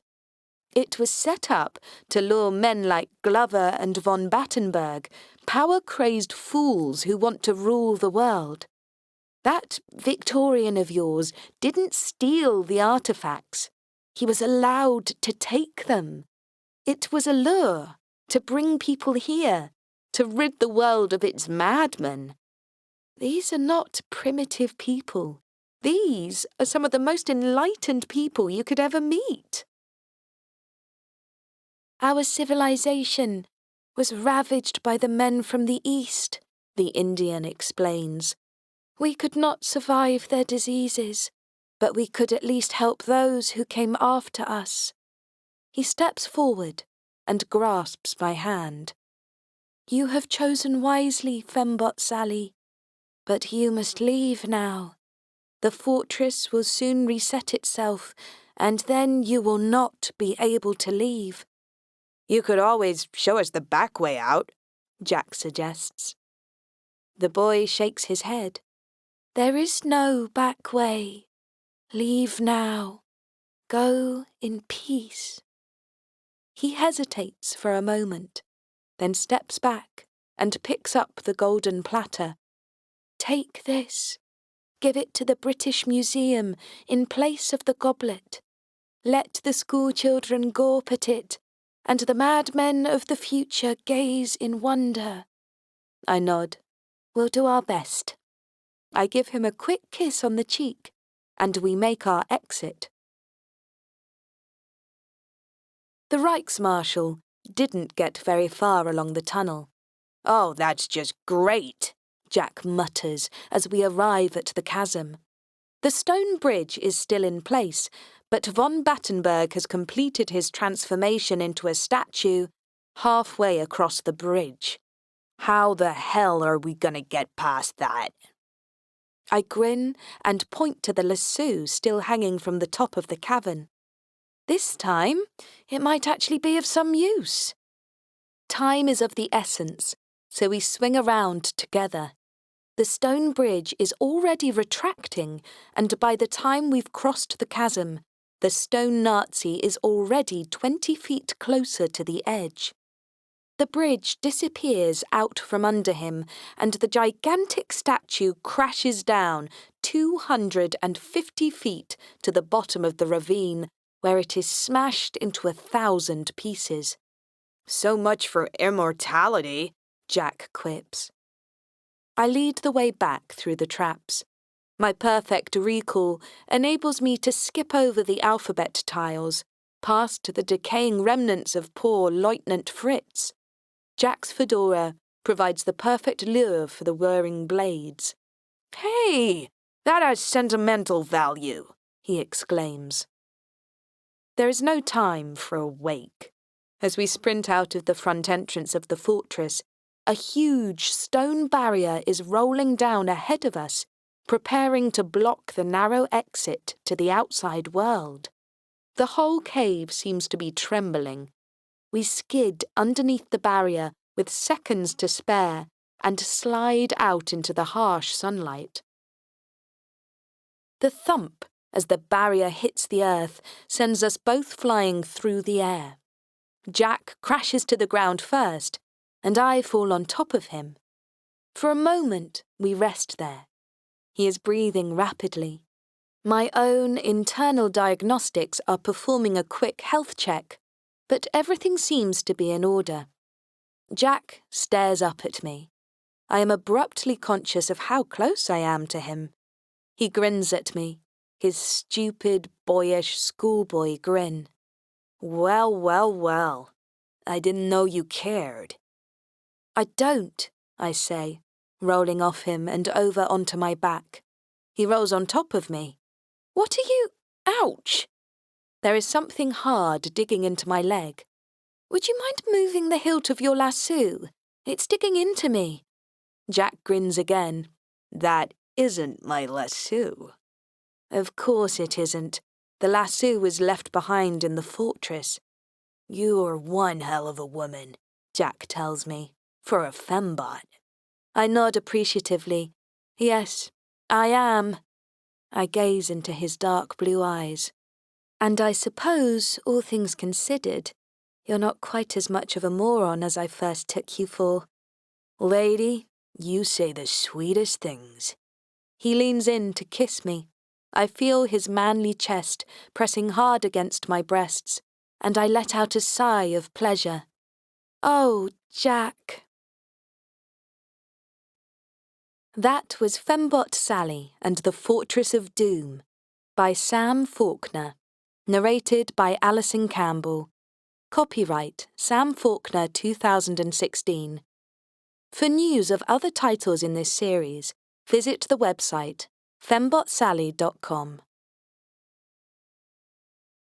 It was set up to lure men like Glover and von Battenberg, power-crazed fools who want to rule the world. That Victorian of yours didn't steal the artefacts. He was allowed to take them. It was a lure to bring people here, to rid the world of its madmen. These are not primitive people. These are some of the most enlightened people you could ever meet. Our civilization was ravaged by the men from the East, the Indian explains. We could not survive their diseases, but we could at least help those who came after us. He steps forward and grasps my hand. You have chosen wisely, Fembot Sally, but you must leave now. The fortress will soon reset itself, and then you will not be able to leave. "You could always show us the back way out," Jack suggests. The boy shakes his head. There is no back way. Leave now. Go in peace. He hesitates for a moment, then steps back and picks up the golden platter. Take this. Give it to the British Museum in place of the goblet. Let the schoolchildren gawp at it, and the madmen of the future gaze in wonder. I nod. We'll do our best. I give him a quick kiss on the cheek, and we make our exit. The Reichsmarshal didn't get very far along the tunnel. "Oh, that's just great," Jack mutters as we arrive at the chasm. The stone bridge is still in place, but von Battenberg has completed his transformation into a statue halfway across the bridge. How the hell are we gonna get past that? I grin and point to the lasso still hanging from the top of the cavern. This time, it might actually be of some use. Time is of the essence, so we swing around together. The stone bridge is already retracting, and by the time we've crossed the chasm, the stone Nazi is already 20 feet closer to the edge. The bridge disappears out from under him, and the gigantic statue crashes down 250 feet to the bottom of the ravine, where it is smashed into 1,000 pieces. So much for immortality, Jack quips. I lead the way back through the traps. My perfect recall enables me to skip over the alphabet tiles, past the decaying remnants of poor Lieutenant Fritz. Jack's fedora provides the perfect lure for the whirring blades. Hey, that has sentimental value, he exclaims. There is no time for a wake. As we sprint out of the front entrance of the fortress, a huge stone barrier is rolling down ahead of us, preparing to block the narrow exit to the outside world. The whole cave seems to be trembling. We skid underneath the barrier with seconds to spare and slide out into the harsh sunlight. The thump as the barrier hits the earth sends us both flying through the air. Jack crashes to the ground first, and I fall on top of him. For a moment, we rest there. He is breathing rapidly. My own internal diagnostics are performing a quick health check, but everything seems to be in order. Jack stares up at me. I am abruptly conscious of how close I am to him. He grins at me, his stupid, boyish schoolboy grin. Well, well, well. I didn't know you cared. I don't, I say, rolling off him and over onto my back. He rolls on top of me. What are you? Ouch! There is something hard digging into my leg. Would you mind moving the hilt of your lasso? It's digging into me. Jack grins again. That isn't my lasso. Of course it isn't. The lasso was left behind in the fortress. You're one hell of a woman, Jack tells me, for a fembot. I nod appreciatively. Yes, I am. I gaze into his dark blue eyes. And I suppose, all things considered, you're not quite as much of a moron as I first took you for. Lady, you say the sweetest things. He leans in to kiss me. I feel his manly chest pressing hard against my breasts, and I let out a sigh of pleasure. Oh, Jack. That was Fembot Sally and the Fortress of Doom by Sam Faulkner, narrated by Alison Campbell. Copyright Sam Faulkner 2016. For news of other titles in this series, visit the website fembotsally.com.